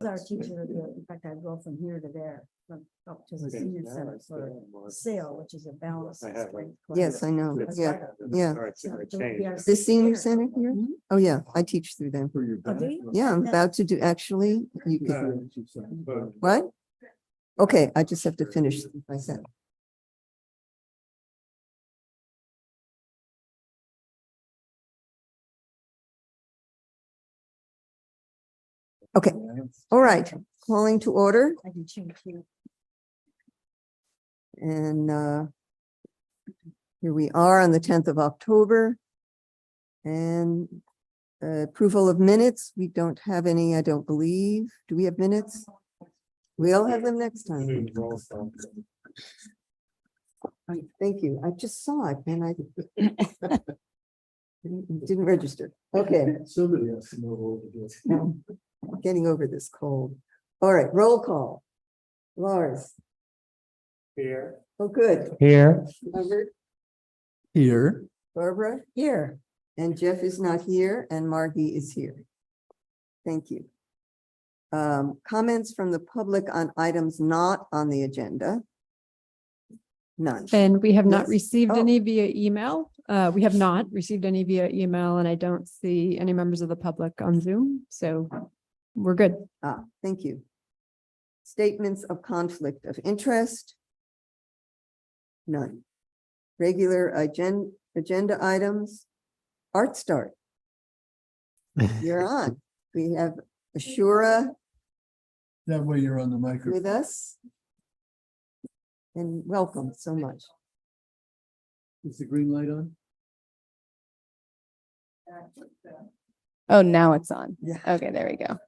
Our teacher, in fact, I go from here to there, from up to the senior center for SAIL, which is a balance. Yes, I know. Yeah, yeah. The The senior center here? Oh, yeah, I teach through them. you? Yeah, I'm about to do, actually, you could, what? Okay, I just have to finish my sentence. Okay, all right, calling to order I can change you. and here we are on the 10th of October. And approval of minutes, we don't have any, I don't believe. Do we have minutes? We'll have them next time. Thank you. I just saw it and I didn't register. Okay. Somebody has to know what to do. Getting over this cold. All right, roll call. Lars. Here. Oh, good. Here. Robert, Here. Barbara, here. And Jeff is not here and Margie is here. Thank you. Comments from the public on items not on the agenda? None. And we have not Yes. received Oh. any via email. We have not received any via email, and I don't see any members of the public on Zoom, so we're good. Thank you. Statements of conflict of interest? None. Regular agenda items? Art Start, you're on. We have Ashura That way you're on the microphone. with us. And welcome so much. Is the green light on? Oh, now it's on. Yeah. Okay, there we go.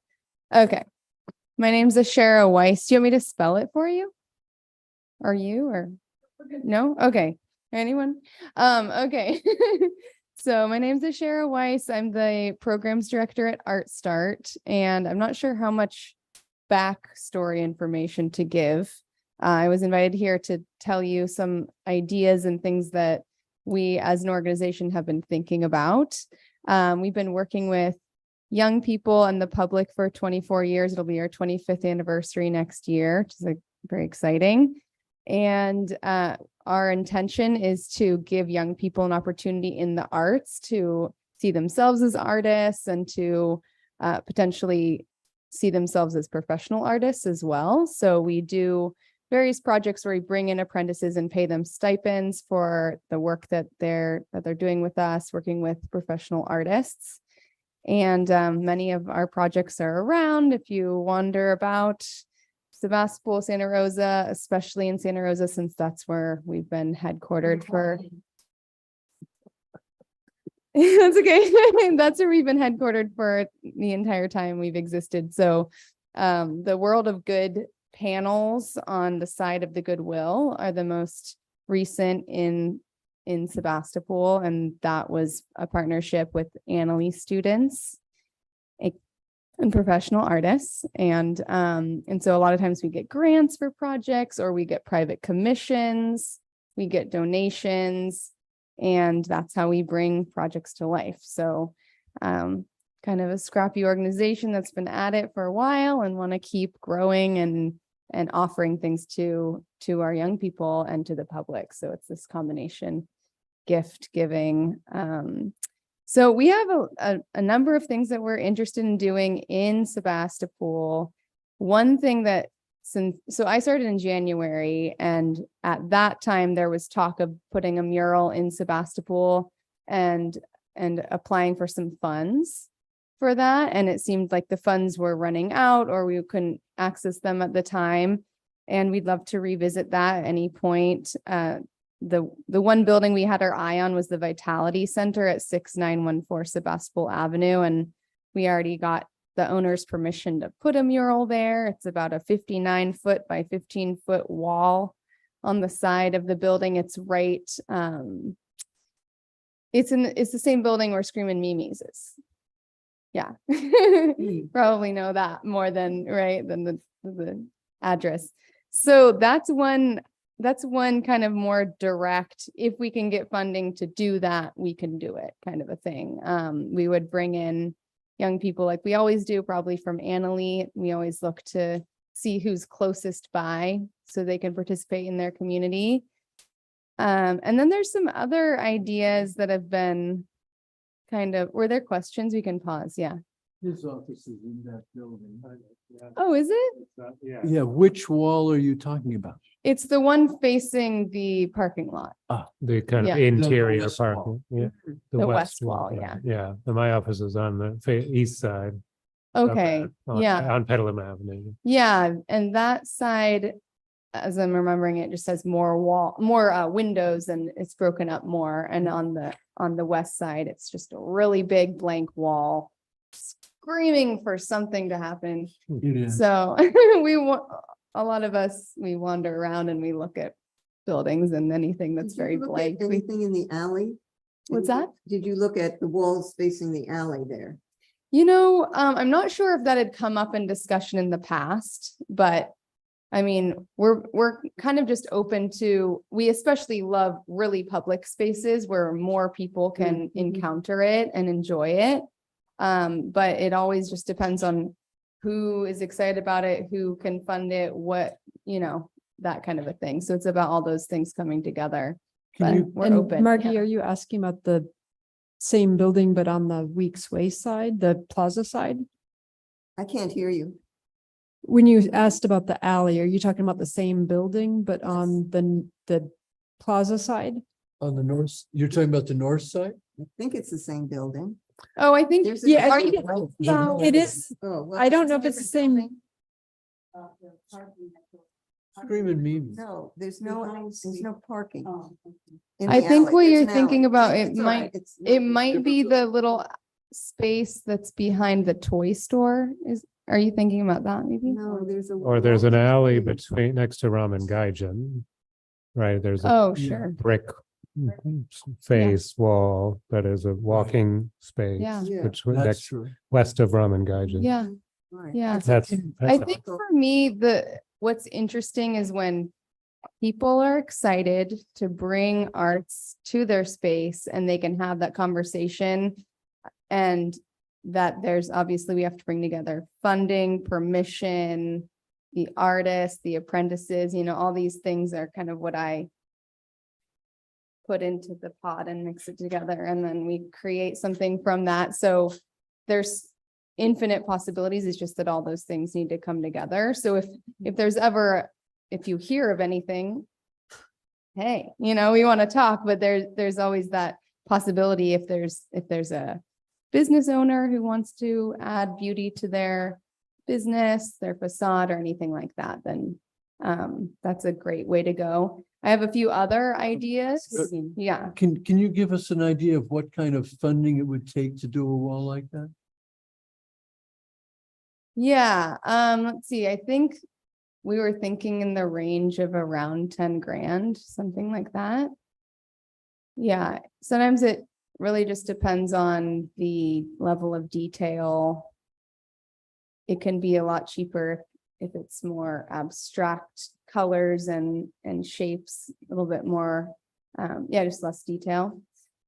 Okay. My name's Ashara Weiss. Do you want me to spell it for you? Are you or no? Okay. Anyone? Okay. So my name's Ashara Weiss. I'm the programs director at Art Start, and I'm not sure how much backstory information to give. I was invited here to tell you some ideas and things that we as an organization have been thinking about. We've been working with young people and the public for 24 years. It'll be our 25th anniversary next year, which is very exciting. And our intention is to give young people an opportunity in the arts to see themselves as artists and to potentially see themselves as professional artists as well. So we do various projects where we bring in apprentices and pay them stipends for the work that they're doing with us, working with professional artists. And many of our projects are around. If you wonder about Sebastopol, Santa Rosa, especially in Santa Rosa, since that's where we've been headquartered for. That's okay. That's where we've been headquartered for the entire time we've existed. So the World of Good panels on the side of the Goodwill are the most recent in Sebastopol, and that was a partnership with Annalise students and professional artists. And so a lot of times we get grants for projects, or we get private commissions, we get donations, and that's how we bring projects to life. So kind of a scrappy organization that's been at it for a while and want to keep growing and offering things to our young people and to the public. So it's this combination gift giving. So we have a number of things that we're interested in doing in Sebastopol. One thing so I started in January, and at that time there was talk of putting a mural in Sebastopol and applying for some funds for that. And it seemed like the funds were running out, or we couldn't access them at the time. And we'd love to revisit that at any point. The one building we had our eye on was the Vitality Center at 6914 Sebastopol Avenue. And we already got the owner's permission to put a mural there. It's about a 59-foot by 15-foot wall on the side of the building. It's right. It's the same building where Screamin' Mimi's is. Yeah, probably know that more than the address. So that's one kind of more direct, if we can get funding to do that, we can do it kind of a thing. We would bring in young people like we always do, probably from Annalee. We always look to see who's closest by so they can participate in their community. And then there's some other ideas that have been kind of, were there questions? We can pause. Yeah. His office is in that building. Oh, is it? Yeah, which wall are you talking about? It's the one facing the parking lot. The kind of Yeah. interior west wall. parking, yeah. The west wall, yeah. Yeah, and my office is on the east side. Okay, on- yeah. On Petaluma Avenue. Yeah, and that side, as I'm remembering it, just has more windows and it's broken up more. And on the west side, it's just a really big blank wall screaming for something to happen. It is. So a lot of us, we wander around and we look at buildings and anything that's Did you very look at blank. Anything in the alley? What's that? Did you look at the walls facing the alley there? I'm not sure if that had come up in discussion in the past, but I mean, we're kind of just open to, we especially love really public spaces where more people can encounter it and enjoy it. But it always just depends on who is excited about it, who can fund it, that kind of a thing. So it's about all those things coming together. But we're And open. Margie, yeah. are you asking about the same building, but on the Weeks Way side, the plaza side? I can't hear you. When you asked about the alley, are you talking about the same building, but on the plaza side? On the north, you're talking about the north side? I think it's the same building. Oh, I think, There's a- Yeah, are I think you- No, it is. Oh, well, I don't know if it's the same. Screaming me. No, there's no parking. in I the think alley. what There's you're an thinking alley. about, It's it all might- right. It's it not- might be the little space that's behind the toy store. Are you thinking about that maybe? No, there's a. Or there's an wall alley between- next to Ramen Gaijin. Right, there's a Oh, sure. brick face wall that is a walking space. Yeah. Yeah. Between That's next true. west of Ramen Gaijin. Yeah, Right. yeah. That's. I that's- think for me, what's interesting is when people are excited to bring arts to their space and they can have that conversation. And that there's obviously, we have to bring together funding, permission, the artists, the apprentices, all these things are kind of what I put into the pot and mix it together. And then we create something from that. So there's infinite possibilities. It's just that all those things need to come together. So if there's ever, if you hear of anything, hey, we want to talk, but there's always that possibility if there's a business owner who wants to add beauty to their business, their facade or anything like that, then that's a great way to go. I have a few other ideas. Yeah. Can you give us an idea of what kind of funding it would take to do a wall like that? Yeah. Let's see. I think we were thinking in the range of around 10 grand, something like that. Yeah. Sometimes it really just depends on the level of detail. It can be a lot cheaper if it's more abstract colors and shapes, a little bit more, just less detail.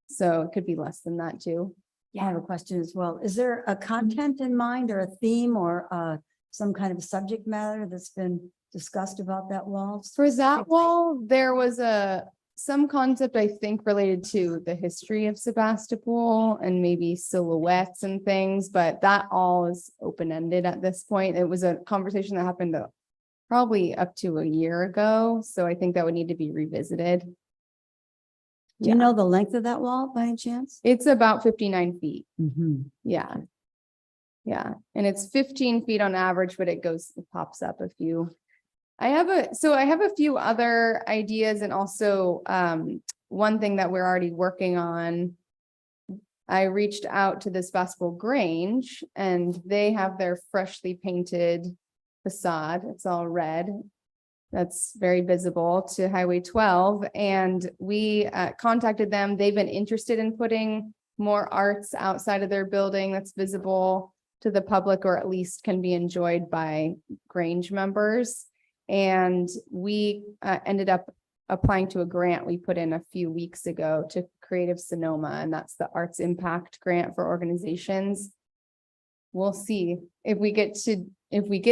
So it could be less than that too. I have a question as well. Is there a content in mind or a theme or some kind of subject matter that's been discussed about that wall? For that wall, there was some concept, I think, related to the history of Sebastopol and maybe silhouettes and things, but that all is open-ended at this point. It was a conversation that happened probably up to a year ago, so I think that would need to be revisited. Do you know the length of that wall by any chance? It's about 59 feet. Mm-hmm. Yeah. Yeah, and it's 15 feet on average, but it pops up a few. I have a few other ideas and also one thing that we're already working on. I reached out to the Sebastopol Grange and they have their freshly painted facade. It's all red. That's very visible to Highway 12. And we contacted them. They've been interested in putting more arts outside of their building that's visible to the public, or at least can be enjoyed by Grange members. And we ended up applying to a grant we put in a few weeks ago to Creative Sonoma, and that's the Arts Impact Grant for organizations. we'll see if we get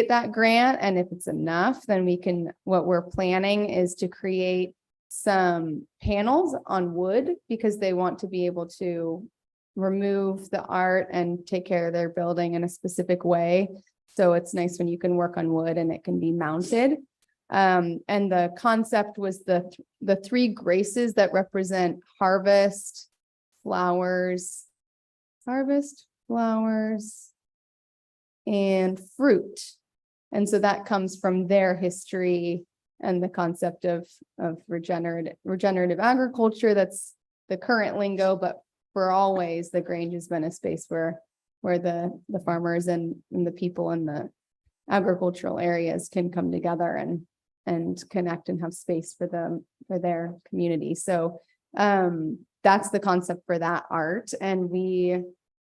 that grant, and if it's enough, then what we're planning is to create some panels on wood, because they want to be able to remove the art and take care of their building in a specific way. So it's nice when you can work on wood and it can be mounted. And the concept was the three graces that represent harvest, flowers, and fruit. And so that comes from their history and the concept of regenerative agriculture. That's the current lingo, but for always, the Grange has been a space where the farmers and the people in the agricultural areas can come together and connect and have space for their community. So that's the concept for that art. And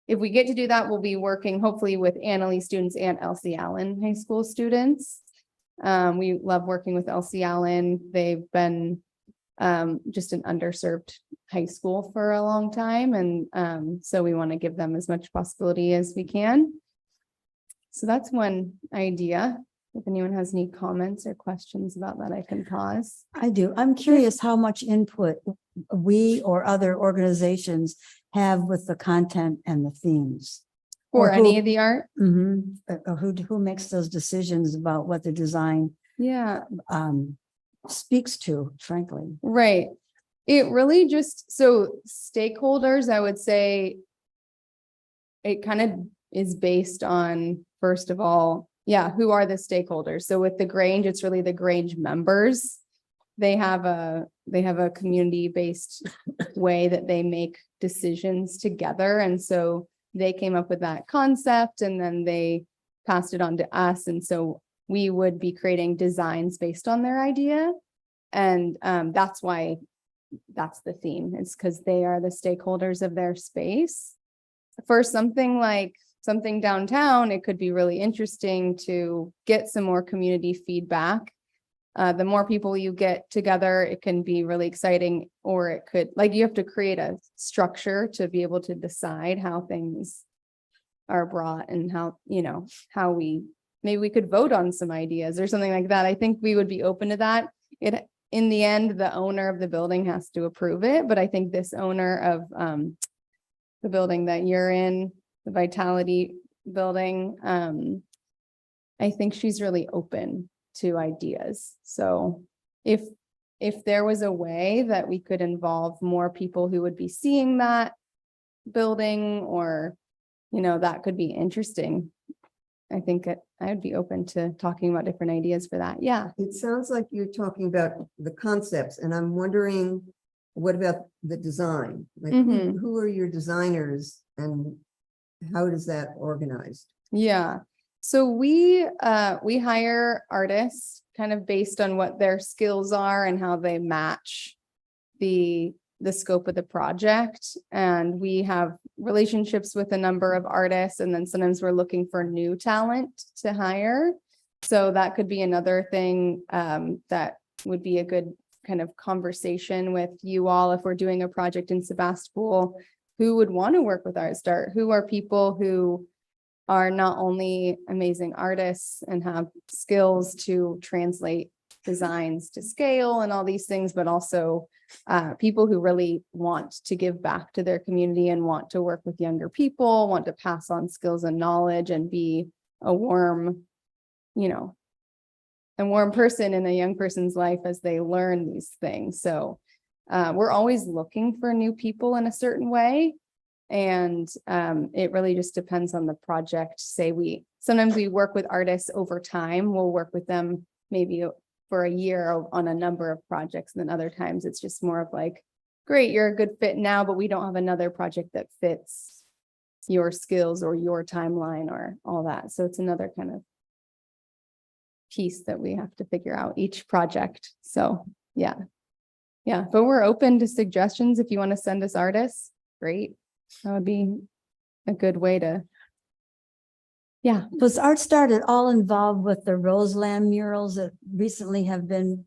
if we get to do that, we'll be working hopefully with Annalee students and Elsie Allen High School students. We love working with Elsie Allen. They've been just an underserved high school for a long time. And so we want to give them as much possibility as we can. So that's one idea. If anyone has any comments or questions about that, I can pause. I do. I'm curious how much input we or other organizations have with the content and the themes. For Or who- any of the art? Or who makes those decisions about what the design Yeah. speaks to, frankly. Right. It really just, so stakeholders, I would say it kind of is based on, first of all, who are the stakeholders? So with the Grange, it's really the Grange members. They have a community-based way that they make decisions together. And so they came up with that concept and then they passed it on to us. And so we would be creating designs based on their idea. And that's why that's the theme. It's because they are the stakeholders of their space. For something downtown, it could be really interesting to get some more community feedback. The more people you get together, it can be really exciting, or it could, you have to create a structure to be able to decide how things are brought and how maybe we could vote on some ideas or something like that. I think we would be open to that. In the end, the owner of the building has to approve it, but I think this owner of the building that you're in, the Vitality building, I think she's really open to ideas. So if there was a way that we could involve more people who would be seeing that building, or that could be interesting, I think I would be open to talking about different ideas for that. Yeah. It sounds like you're talking about the concepts, and I'm wondering, what about the design? Like, who are your designers and how is that organized? Yeah. So we hire artists kind of based on what their skills are and how they match the scope of the project. And we have relationships with a number of artists, and then sometimes we're looking for new talent to hire. So that could be another thing that would be a good kind of conversation with you all. If we're doing a project in Sebastopol, who would want to work with ArtStart? Who are people who are not only amazing artists and have skills to translate designs to scale and all these things, but also people who really want to give back to their community and want to work with younger people, want to pass on skills and knowledge and be a warm person in a young person's life as they learn these things. So we're always looking for new people in a certain way. And it really just depends on the project. Sometimes we work with artists over time. We'll work with them maybe for a year on a number of projects. And then other times it's just more of like, great, you're a good fit now, but we don't have another project that fits your skills or your timeline or all that. So it's another kind of piece that we have to figure out each project. So yeah, but we're open to suggestions. If you want to send us artists, great. That would be a good way to. Yeah. Was ArtStart at all involved with the Roseland murals that recently have been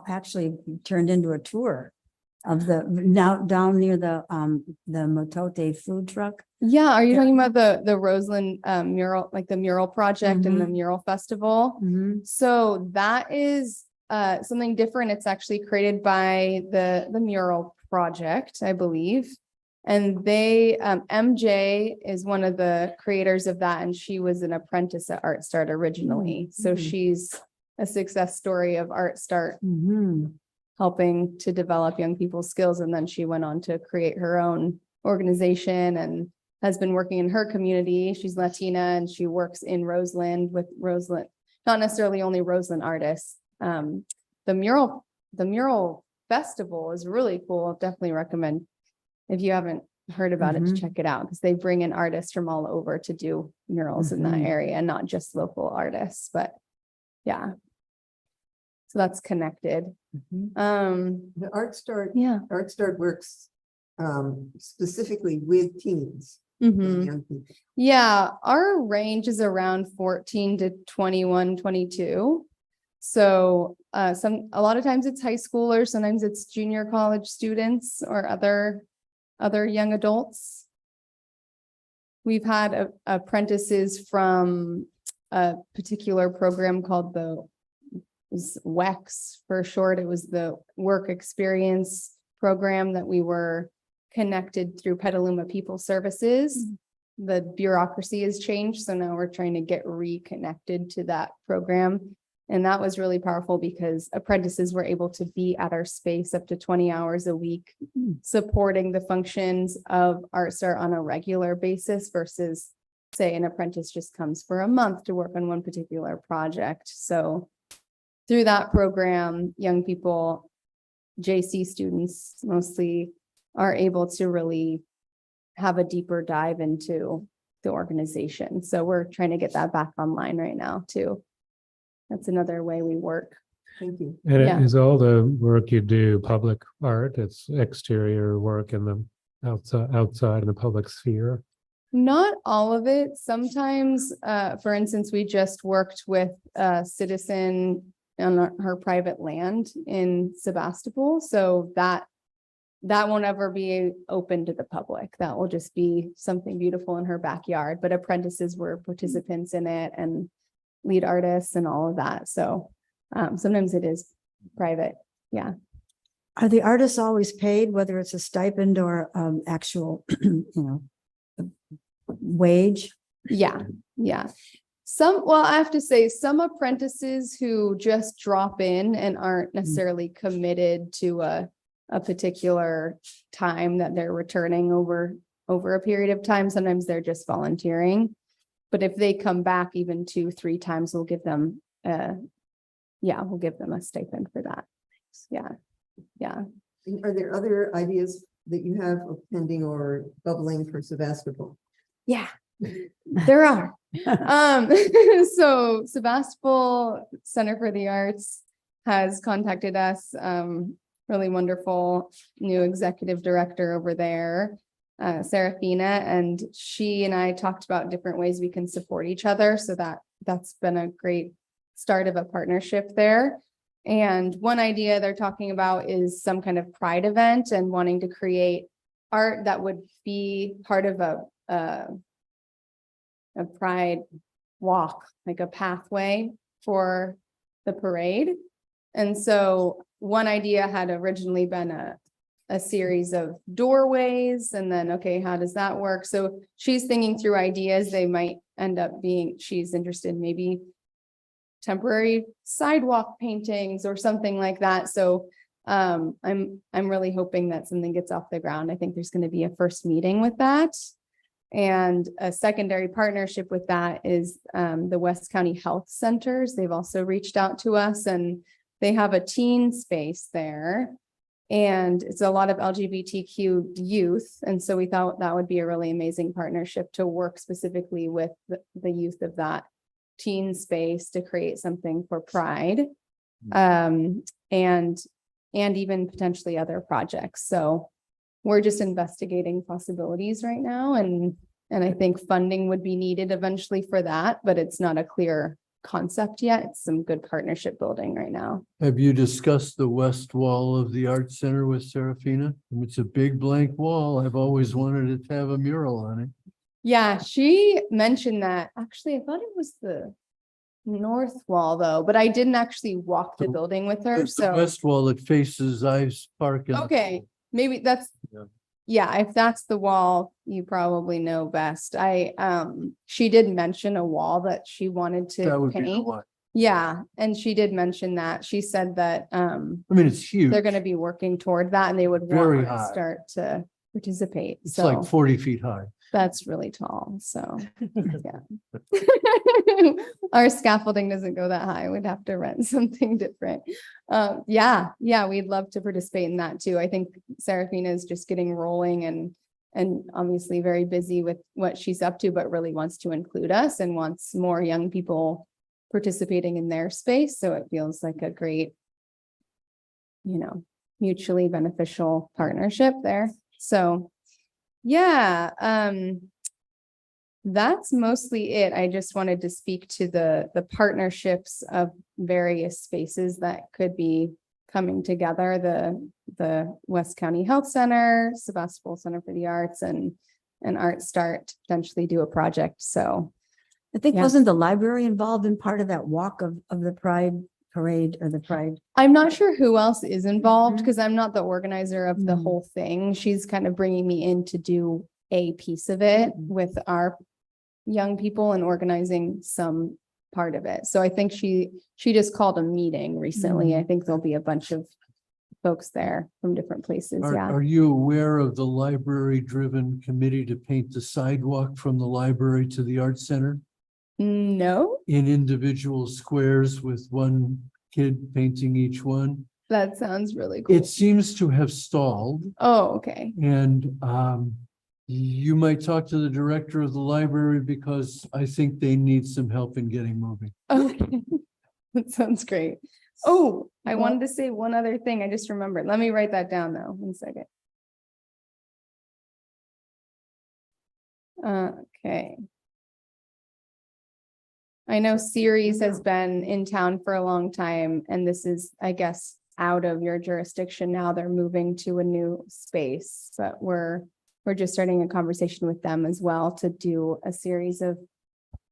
actually turned into a tour? of the, now down near the Motote food truck. Yeah, are you Yeah. talking about the Roseland mural, like the mural project and the Mhm. mural festival? Mhm. So that is something different. It's actually created by the mural project, I believe. And they, MJ is one of the creators of that, and she was an apprentice at Art Start originally. So Mhm. she's a success story of Art Start, Mhm. helping to develop young people's skills. And then she went on to create her own organization and has been working in her community. She's Latina and she works in Roseland with Roseland, not necessarily only Roseland artists. The mural festival is really cool. I'll definitely recommend, if you haven't heard about it, to Mhm. check it out, because they bring in artists from all over to do murals in that Mhm. area, and not just local artists, but yeah. So that's connected. The Art Start, Yeah. Art Start works specifically with teens. Mhm. and young people. Yeah, our range is around 14 to 21, 22. So a lot of times it's high schoolers, sometimes it's junior college students or other young adults. We've had apprentices from a particular program called the WEX for short. It was the work experience program that we were connected through Petaluma People Services. The bureaucracy has changed, so now we're trying to get reconnected to that program. And that was really powerful because apprentices were able to be at our space up to 20 hours a week, supporting the functions of Art Start on a regular basis versus, say, an apprentice just comes for a month to work on one particular project. So through that program, young people, JC students mostly, are able to really have a deeper dive into the organization. So we're trying to get that back online right now too. That's another way we work. Thank you. And Yeah. it is all the work you do public art, it's exterior work in the outside in the public sphere. Not all of it. Sometimes, for instance, we just worked with a citizen on her private land in Sebastopol. So that won't ever be open to the public. That will just be something beautiful in her backyard. But apprentices were participants in it and lead artists and all of that. So sometimes it is private. Yeah. Are the artists always paid, whether it's a stipend or actual, wage? Yeah. Yeah. I have to say, some apprentices who just drop in and aren't necessarily committed to a particular time that they're returning over a period of time. Sometimes they're just volunteering. But if they come back even 2-3 times, we'll give them we'll give them a stipend for that. Yeah. Yeah. And are there other ideas that you have of pending or bubbling for Sebastopol? Yeah. There are. So Sebastopol Center for the Arts has contacted us, really wonderful new executive director over there, Serafina, and she and I talked about different ways we can support each other. So that's been a great start of a partnership there. And one idea they're talking about is some kind of pride event and wanting to create art that would be part of a pride walk, like a pathway for the parade. And so one idea had originally been a series of doorways, and then, okay, how does that work? So she's thinking through ideas. They might end up being, she's interested in maybe temporary sidewalk paintings or something like that. So I'm really hoping that something gets off the ground. I think there's going to be a first meeting with that. And a secondary partnership with that is the West County Health Centers. They've also reached out to us, and they have a teen space there. And it's a lot of LGBTQ youth. And so we thought that would be a really amazing partnership to work specifically with the youth of that teen space to create something for Pride. And even potentially other projects. So we're just investigating possibilities right now. And I think funding would be needed eventually for that, but it's not a clear concept yet. It's some good partnership building right now. Have you discussed the west wall of the art center with Serafina? It's a big blank wall. I've always wanted it to have a mural on it. Yeah, she mentioned that. Actually, I thought it was the north wall though, but I didn't actually walk the The- building with The her, so. west wall that faces Ives Park. and- Okay, maybe that's, Yeah. yeah, if that's the wall, you probably know best. She did mention a wall that she wanted That to would be the paint. one. Yeah, and she did mention that. She said that, I mean, it's huge. they're gonna be working toward that and they would Very want to high. start to participate. It's like So 40 feet high. that's really tall, so, yeah. Our scaffolding doesn't go that high. We'd have to rent something different. Yeah, we'd love to participate in that too. I think Serafina is just getting rolling and obviously very busy with what she's up to, but really wants to include us and wants more young people participating in their space. So it feels like a great, mutually beneficial partnership there. So, yeah, that's mostly it. I just wanted to speak to the partnerships of various spaces that could be coming together, the West County Health Center, Sebastopol Center for the Arts, and Art Start to potentially do a project. So I think, Yeah. wasn't the library involved in part of that walk of the Pride Parade or the Pride? I'm not sure who else is involved Mhm. because I'm not the organizer of the Mhm. whole thing. She's kind of bringing me in to do a piece of it Mhm. with our young people and organizing some part of it. So I think she just called a meeting recently. I think there'll be a bunch of folks there from different places. Are, Yeah. are you aware of the library-driven committee to paint the sidewalk from the library to the art center No, in individual squares with one kid painting each one? that sounds really cool. It seems to have stalled, Oh, okay. and you might talk to the director of the library because I think they need some help in getting moving. Okay. That sounds great. Oh, I Well- wanted to say one other thing. I just remembered. Let me write that down though. 1 second. Okay. I know Ceres has been in town for a long time and this is, I guess, out of your jurisdiction now. They're moving to a new space, but we're just starting a conversation with them as well to do a series of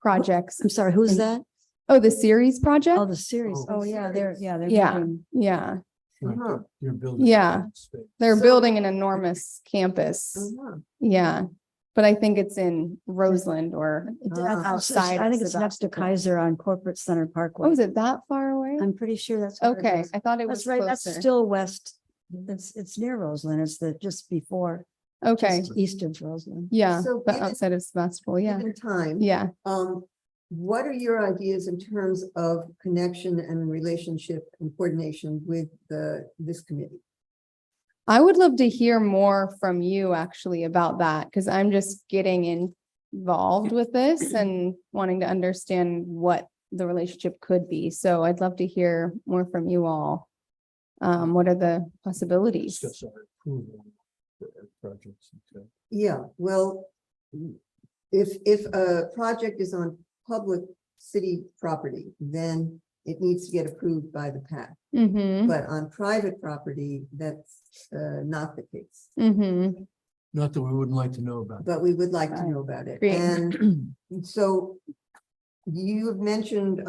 projects. I'm sorry, who's that? Oh, the Ceres project? Oh, the series. Oh, Oh, yeah, they're Yeah. doing- Yeah, Uh-huh. You're building. Yeah. space. they're So- building an enormous campus. Uh-huh. Yeah, but I think it's in Roseland or outside. I think it's next to Sebastopol. Kaiser on Corporate Center Parkway. Oh, is it that far away? I'm pretty sure that's. where it Okay, is. I thought it was That's right, that's closer. still west. It's near Roseland. It's just before, Okay, just east of Roseland. yeah, So but given- outside of Sebastopol, yeah, Given time. yeah. What are your ideas in terms of connection and relationship and coordination with this committee? I would love to hear more from you actually about that, because I'm just getting involved with this and wanting to understand what the relationship could be. So I'd love to hear more from you all. What are the possibilities? Discuss our approval for our projects. Okay. Yeah, well, if a project is on public city property, then it needs to get approved by the PAC. Mm-hmm, But on private property, that's not the case. mm-hmm, Not that we wouldn't like to know about. it. But we would like to know about it. Great. And so you have mentioned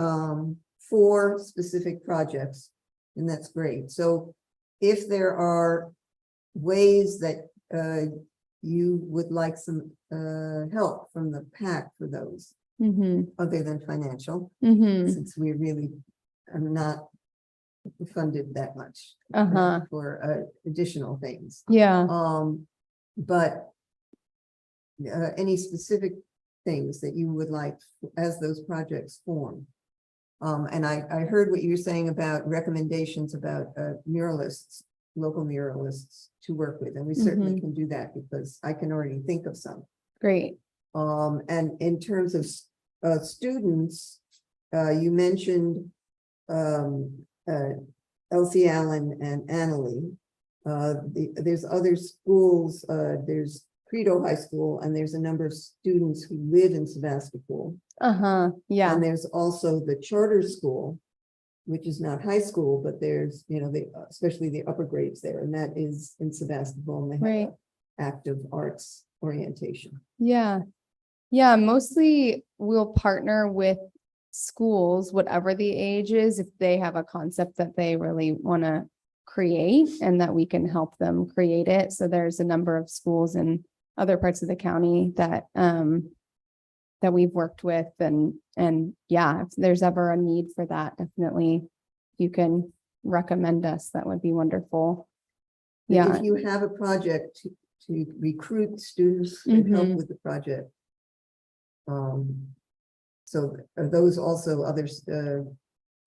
4 specific projects, and that's great. So if there are ways that you would like some help from the PAC for those, mm-hmm, other than financial, mm-hmm, since we really are not funded that much uh-huh, for additional things. yeah, But any specific things that you would like as those projects form? And I heard what you were saying about recommendations about muralists, local muralists to work with, and we certainly can do that because I can already think of some. great, And in terms of students, you mentioned Elsie Allen and Annalee. There's other schools, there's Credo High School, and there's a number of students who live in Sebastopol. Uh-huh, yeah, And there's also the charter school, which is not high school, but there's, especially the upper grades there, and that is in Sebastopol. And they have right. a active arts orientation. Yeah. Yeah, mostly we'll partner with schools, whatever the age is, if they have a concept that they really want to create and that we can help them create it. So there's a number of schools in other parts of the county that that we've worked with, and yeah, if there's ever a need for that, definitely you can recommend us. That would be wonderful. And Yeah. If you have a project to recruit students and help Mhm. with the project. So are those also other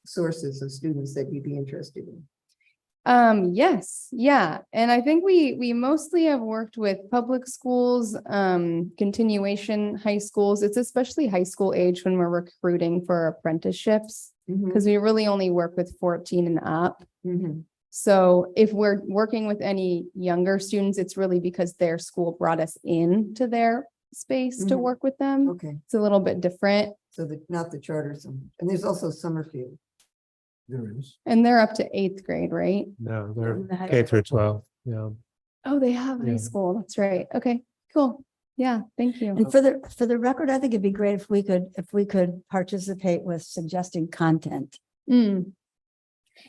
sources of students that you'd be interested in? Yes, yeah. And I think we mostly have worked with public schools, continuation high schools. It's especially high school age when we're recruiting for apprenticeships, Mhm, because we really only work with 14 and up. mhm. So if we're working with any younger students, it's really because their school brought us in to their space to Mhm. work with them. Okay, It's a little bit different, so not the charter, and there's also Summerfield. There is. and they're up to 8th grade, right? No, In the they're high K through school. 12, yeah. Oh, they have high Yeah. school. That's right. Okay, cool. Yeah, thank you. And for the record, I think it'd be great if we could participate with suggesting content. Mm.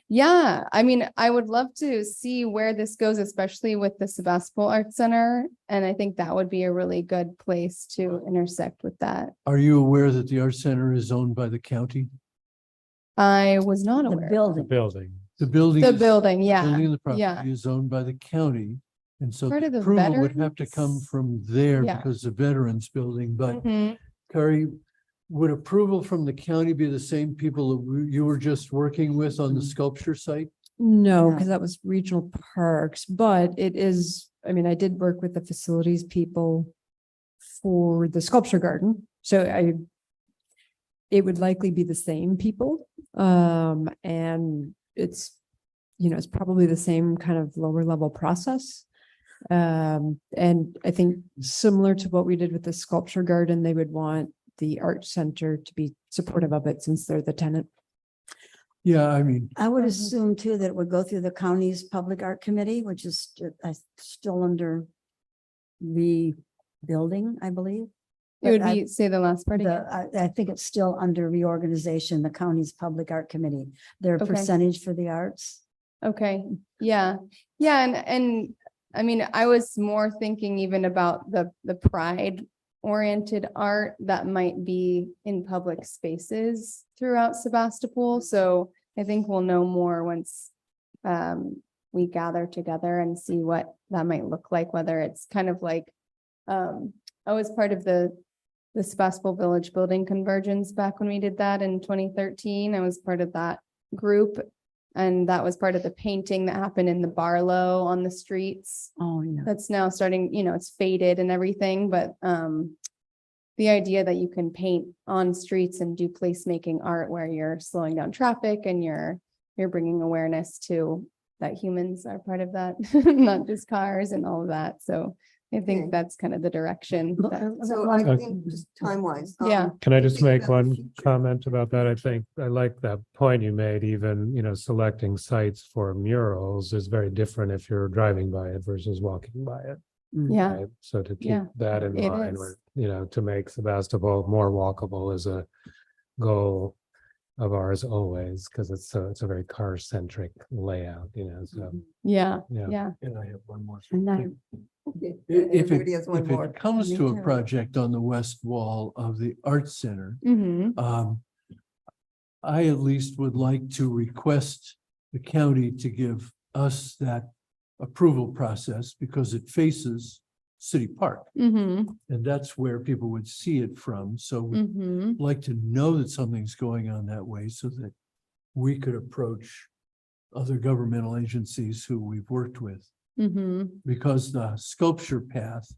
Yeah, I mean, I would love to see where this goes, especially with the Sebastopol Arts Center. And I think that would be a really good place to intersect with that. Are you aware that the Art Center is owned by the county? I was not The aware. The building, building. The building. The is- building, yeah, Building and the yeah. property is owned by the county. And so Part the of the approval would have to come veterans? from there Yeah. because the Veterans Building, but Mhm. Carrie, would approval from the county be the same people that you were just working with on the sculpture site? No, No. because that was regional parks, but it is, I mean, I did work with the facilities people for the sculpture garden. So it would likely be the same people. And it's, it's probably the same kind of lower level process. And I think similar to what we did with the sculpture garden, they would want the art center to be supportive of it since they're the tenant. Yeah, I mean, I would Mhm. assume too that it would go through the county's public art committee, which is still under rebuilding, I believe. It would But I- be, say the last part again. I think it's still under reorganization, the county's public art committee, their Okay. percentage for the arts. Okay, yeah, yeah, and I mean, I was more thinking even about the pride oriented art that might be in public spaces throughout Sebastopol. So I think we'll know more once we gather together and see what that might look like, whether it's kind of like I was part of the Sebastopol Village Building Convergence back when we did that in 2013. I was part of that group. And that was part of the painting that happened in the Barlow on the streets. Oh, yeah. That's now starting, it's faded and everything, but the idea that you can paint on streets and do placemaking art where you're slowing down traffic and you're bringing awareness to that humans are part of that, not just cars and all of that. So I Okay. think that's kind of the direction. that- So Well, I think just time-wise. Yeah. Can I just think make about the one future. comment about that? I think I like that point you made, even, selecting sites for murals is very different if you're driving by it versus walking by it. Yeah, Right? So to keep Yeah, that in it mind, is. to make Sebastopol more walkable is a goal of ours always, because it's a very car-centric layout, so, yeah, yeah. yeah. and I have one more. And then, Okay. If Everybody has one if more. it comes Me to a too. project on the west wall of the Art Center, Hmm. I at least would like to request the county to give us that approval process because it faces City Park. Hmm. And that's where people would see it from. So we'd Hmm. like to know that something's going on that way so that we could approach other governmental agencies who we've worked with. Hmm. Because the sculpture path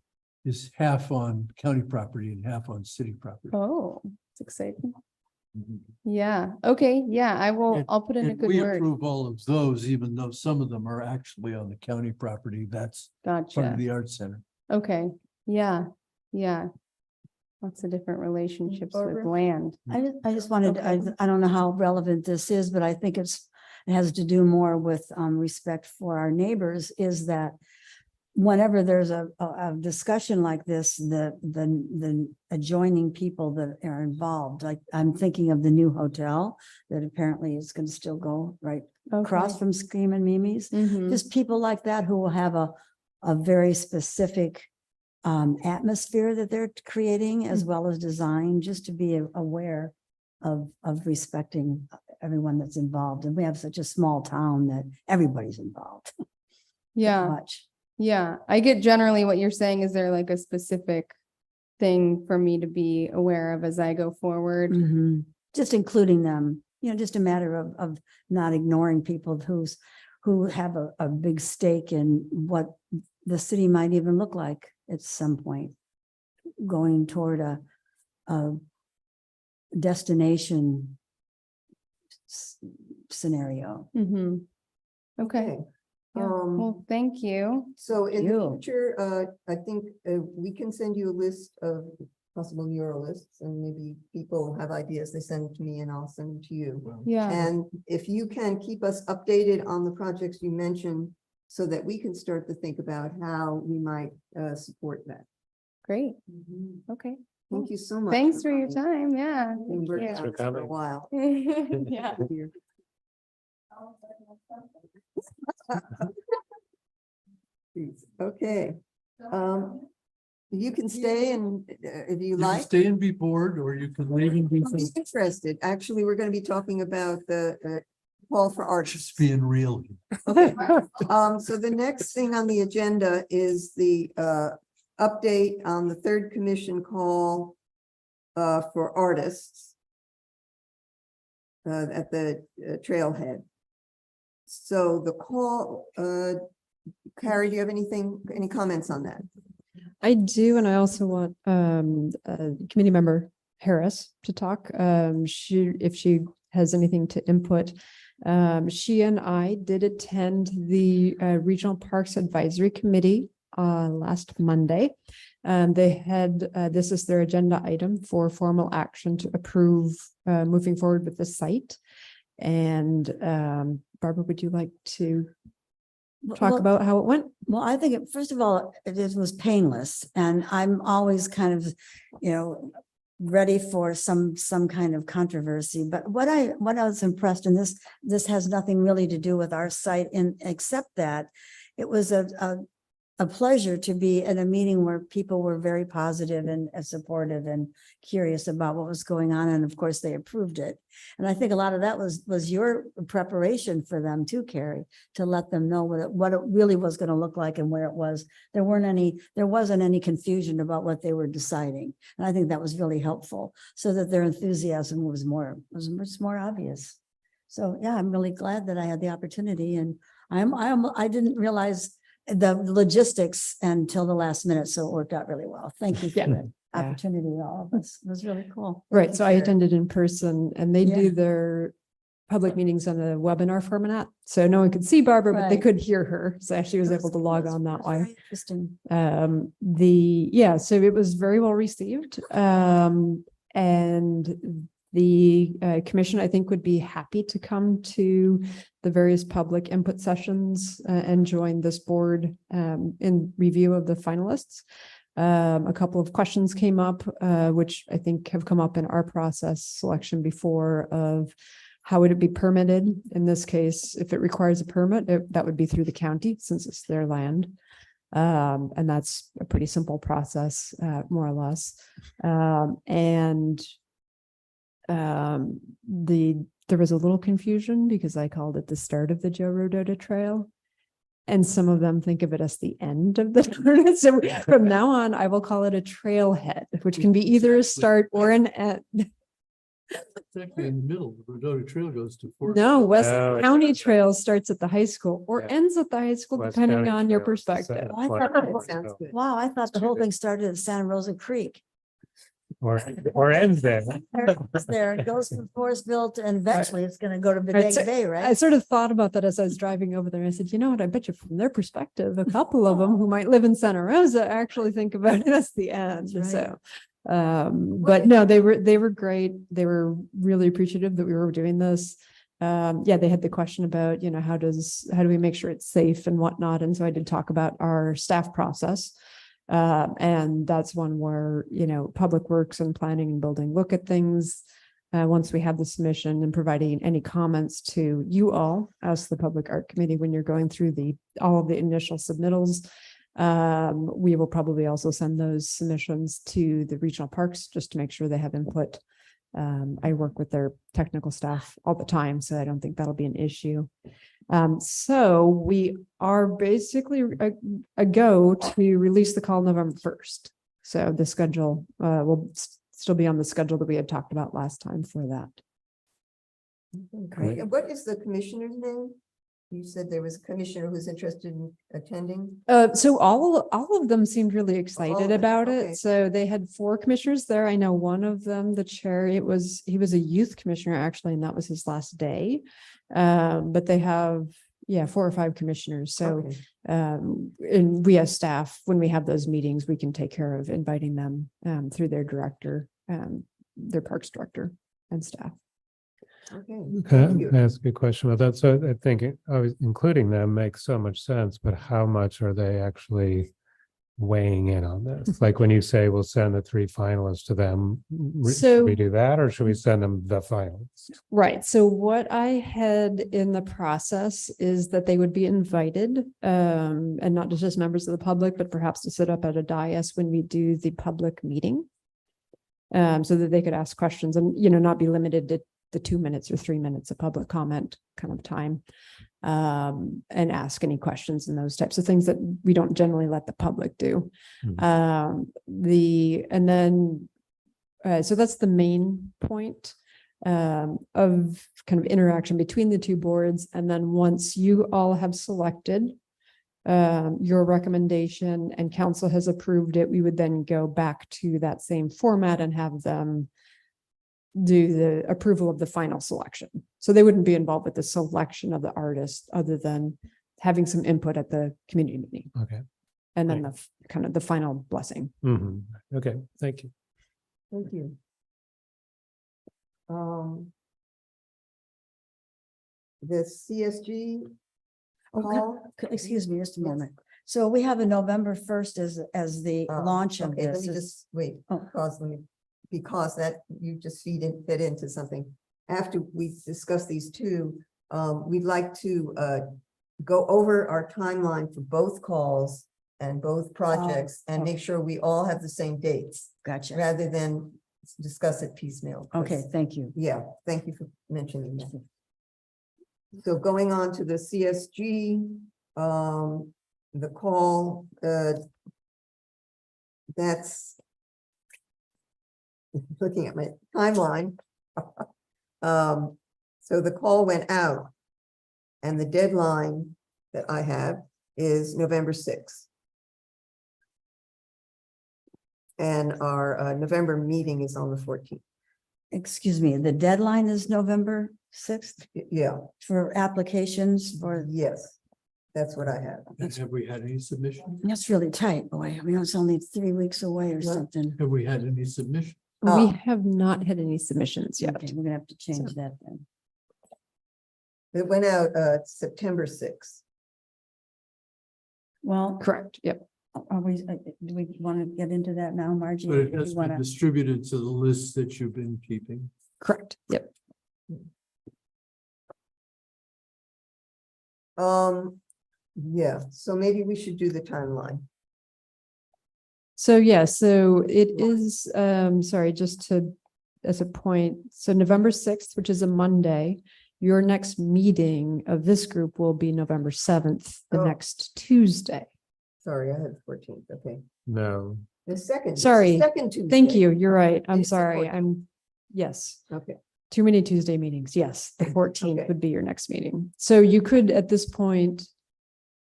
is half on county property and half on city property. Oh, it's exciting. Yeah, okay, yeah, I'll put in a And good we word. approve all of those, even though some of them are actually on the county property. That's part of Gotcha. the art center. Okay, Yeah, yeah. Lots of different relationships with Barbara? land. I just wanted, I don't know how relevant this is, but I think it has to do more with respect for our neighbors, is that whenever there's a discussion like this, the adjoining people that are involved, like I'm thinking of the new hotel that apparently is going to still go right across from Scream and Mimi's. Mhm. Just people like that who will have a very specific atmosphere that they're creating as well as design, just to be aware of respecting everyone that's involved. And we have such a small town that everybody's involved. Yeah, Much. yeah. I get generally what you're saying. Is there like a specific thing for me to be aware of as I go forward? Mhm. Just including them, just a matter of not ignoring people who have a big stake in what the city might even look like at some point, going toward a destination scenario. Mm-hmm. Okay. Yeah. Well, thank you. So in the You. future, I think we can send you a list of possible mural lists, and maybe people have ideas, they send it to me and I'll send them to you. Yeah, And if you can keep us updated on the projects you mentioned, so that we can start to think about how we might support that. great. Okay. Thank you so much. Thanks for your coming. time. Yeah. We worked Thank on this for a while. you. Yeah. Okay. You can stay and if you You can like. stay and be bored, or you can leave and be I'll be interested. Actually, we're going to be talking about the call for artists. just being real. Okay. So the next thing on the agenda is the update on the third commission call for artists at the trailhead. So the call, Carrie, do you have any comments on that? I do, and I also want committee member Harris to talk. If she has anything to input. She and I did attend the Regional Parks Advisory Committee last Monday. They had this is their agenda item for formal action to approve moving forward with the site. And Barbara, would you like to talk Well, about how it went? Well, I think, first of all, it was painless, and I'm always kind of, ready for some kind of controversy. But what I was impressed, and this has nothing really to do with our site, except that it was a pleasure to be at a meeting where people were very positive and supportive and curious about what was going on. And of course, they approved it. And I think a lot of that was your preparation for them too, Carrie, to let them know what it really was going to look like and where it was. There wasn't any confusion about what they were deciding. And I think that was really helpful, so that their enthusiasm was much more obvious. So yeah, I'm really glad that I had the opportunity, and I didn't realize the logistics until the last minute, so it worked out really well. Thank you for Yeah. the opportunity, all of us. It was really cool. Right, so I attended in person, and they Yeah. do their public meetings on a webinar format. So no one could see Barbara, but they Right. could hear her. So she was It able to log on it that was way. very Interesting. So it was very well received. And the commission, I think, would be happy to come to the various public input sessions and join this board in review of the finalists. A couple of questions came up, which I think have come up in our process selection before, of how would it be permitted? In this case, if it requires a permit, that would be through the county, since it's their land. And that's a pretty simple process, more or less. There was a little confusion because I called it the start of the Joe Rodota Trail. And some of them think of it as the end of the trail. So from now on, I will call it a trailhead, which can be either a start or an end. It's actually in the middle. The Rodota Trail goes to Fort. No, West Oh, County Trail starts at the high school or Yeah. ends at the high school, West depending County on your Trail is the perspective. second I one. thought That sounds good. Wow, I thought the whole thing started at Santa Rosa Creek. or ends there. It's there, it goes from Forestville to, and eventually it's gonna go to Right, Bodega so Bay, I right? sort of thought about that as I was driving over there. I said, you know what, I bet you from their perspective, a couple of them who might live in Santa Rosa actually think about it as the end, That's right. so. But no, they were great. They were really appreciative that we were doing this. Yeah, they had the question about, you know, how do we make sure it's safe and whatnot? And so I did talk about our staff process. And that's one where, you know, Public Works and Planning and Building look at things. Once we have the submission and providing any comments to you all as the Public Art Committee, when you're going through all of the initial submittals. We will probably also send those submissions to the regional parks just to make sure they have input. I work with their technical staff all the time, so I don't think that'll be an issue. So we are basically a go to release the call November 1st. So the schedule will still be on the schedule that we had talked about last time for that. Okay, and what is the commissioner's name? You said there was a commissioner who's interested in attending. So all of them seemed really excited them, about okay. it. So they had 4 commissioners there. I know one of them, the chair, he was a youth commissioner actually, and that was his last day. But they have, 4 or 5 commissioners. So, Okay. and we as staff, when we have those meetings, we can take care of inviting them, through their director, their parks director and staff. Okay. Can I ask you a question about that? So I think including them makes so much sense, but how much are they actually weighing in on this? Like when you say we'll send the 3 finalists to them, should we So- do that or should we send them the finalists? Right. So what I had in the process is that they would be invited, and not just members of the public, but perhaps to sit up at a dais when we do the public meeting. So that they could ask questions and, you know, not be limited to the 2 minutes or 3 minutes of public comment kind of time. And ask any questions and those types of things that we don't generally let the public do. Mhm. So that's the main point of kind of interaction between the 2 boards. And then once you all have selected your recommendation and council has approved it, we would then go back to that same format and have them do the approval of the final selection. So they wouldn't be involved with the selection of the artist other than having some input at the community meeting. Okay. And then the kind of the final blessing. Mhm. Okay, thank you. Thank you. The CSG Oh, call. Excuse me just a Yes. moment. So we have a November 1st as the Oh, launch of Okay, let this. me just wait, Oh. because that you just fit into something. After we discuss these 2, we'd like to go over our timeline for both calls and both projects and make sure we all have the same dates Gotcha. rather than discuss it piecemeal. 'cause- Okay, thank you. Yeah, thank you for mentioning that. So going on to the CSG, the call, that's looking at my timeline. So the call went out and the deadline that I have is November 6th. And our November meeting is on the 14th. Excuse me, the deadline is November 6th Yeah, for applications for, yes, that's what I have. Have we had any submission? that's really tight, boy. I mean, it's only 3 weeks away or Yeah. something. Have we had any submission? We Oh. have not had any submissions yet. Okay, we're gonna have to change that then. It went out September 6th. Well, Correct. Yep. are we, do we want to get into that now, Margie? But it Do has you been wanna- distributed to the list that you've been keeping. Correct. Yep. Yeah, so maybe we should do the timeline. So so it is, sorry, just to, as a point, so November 6th, which is a Monday, your next meeting of this group will be November 7th, the Oh. next Tuesday. Sorry, I had the 14th, okay. No, The second. Sorry. Second Tuesday. Thank you. You're right. I'm It's the sorry. 14th. Yes. Okay, Too many Tuesday meetings. Yes, the 14th Okay. would be your next meeting. So you could, at this point,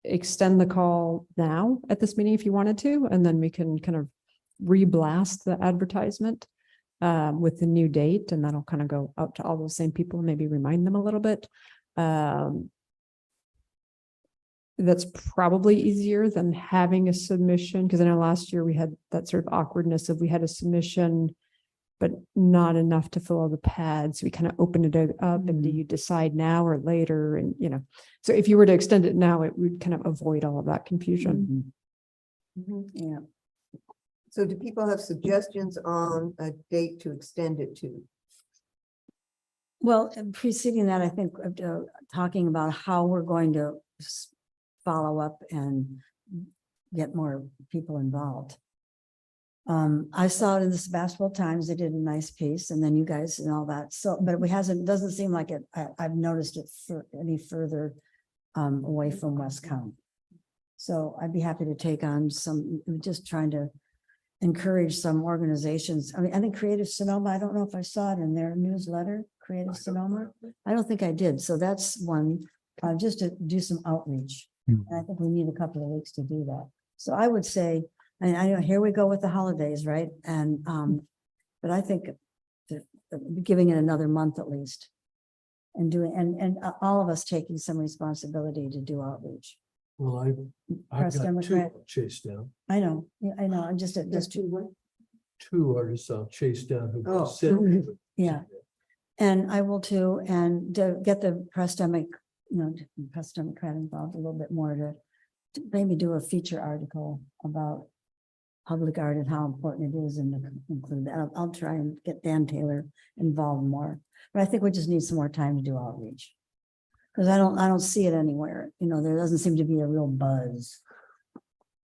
extend the call now at this meeting if you wanted to, and then we can kind of re-blast the advertisement. with the new date, and that'll kind of go out to all those same people and maybe remind them a little bit. That's probably easier than having a submission, because I know last year we had that sort of awkwardness of we had a submission, but not enough to fill all the pads. We kind of opened it up, and do you decide now or later? And, so if you were to extend it now, it would kind of avoid all of that confusion. Yeah. So do people have suggestions on a date to extend it to? Well, and preceding that, I think, talking about how we're going to follow up and get more people involved. I saw it in the Sebastopol Times, they did a nice piece, and then you guys and all that. So, but doesn't seem like it, I've noticed it for any further away from West County. So I'd be happy to take on just trying to encourage some organizations. I mean, I think Creative Sonoma, I don't know if I saw it in their newsletter, Creative Sonoma. I don't think I did. So that's one, just to do some outreach. And I think we need a couple of weeks to do that. So I would say, and I know here we go with the holidays, right? And, but I think giving it another month at least and all of us taking some responsibility to do outreach. Well, I've Press got two Democrat. chased down. I know, yeah, I know. I'm just Two artists I'll chase down who Oh. sent me. Yeah. And I will too, and to get the Press Democrat involved a little bit more to maybe do a feature article about public art and how important it is, and to include that. I'll try and get Dan Taylor involved more, but I think we just need some more time to do outreach. Because I don't see it anywhere, there doesn't seem to be a real buzz.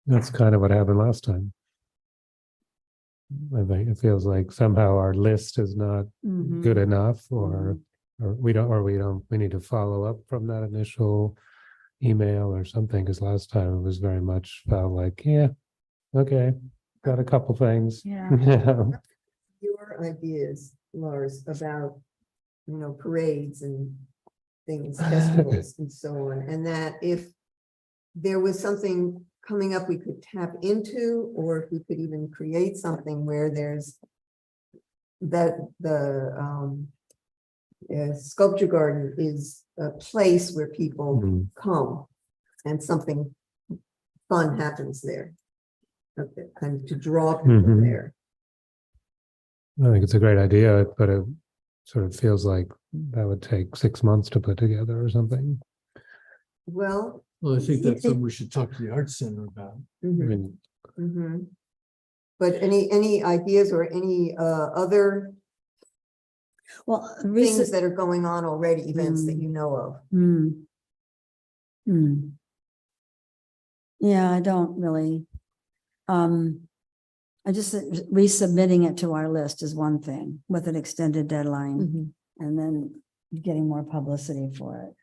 That's kind of what happened last time. I think it feels like somehow our list is not Mhm. good enough, or we need to follow up from that initial email or something, because last time it was very much felt like, yeah, okay, got a couple things. Yeah. Yeah. Your ideas, Lars, about, parades and things, festivals and so on, and that if there was something coming up we could tap into, or if we could even create something where there's that the sculpture garden is a place where people Mhm. come and something fun happens there. Okay, kind of to draw people Mhm. there. I think it's a great idea, but it sort of feels like that would take 6 months to put together or something. Well. Well, I think that's something we should talk to the Arts Center about. I mhm, mean, mhm. But any ideas or any other Well, things recent, that are going on already, events that you know of? Yeah, I don't really. I just resubmitting it to our list is one thing with an extended deadline, Mhm. and then getting more publicity for it.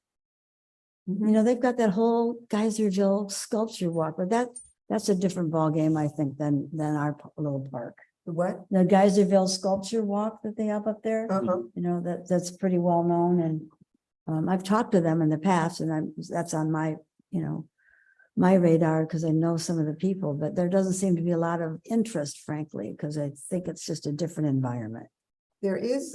Mhm. They've got that whole Geyserville sculpture walk, but that's a different ballgame, I think, than our little park. The what? The Geyserville sculpture walk that they have up there, Uh-huh. that's pretty well known, and I've talked to them in the past, and that's on my, my radar, because I know some of the people, but there doesn't seem to be a lot of interest, frankly, because I think it's just a different environment. There is,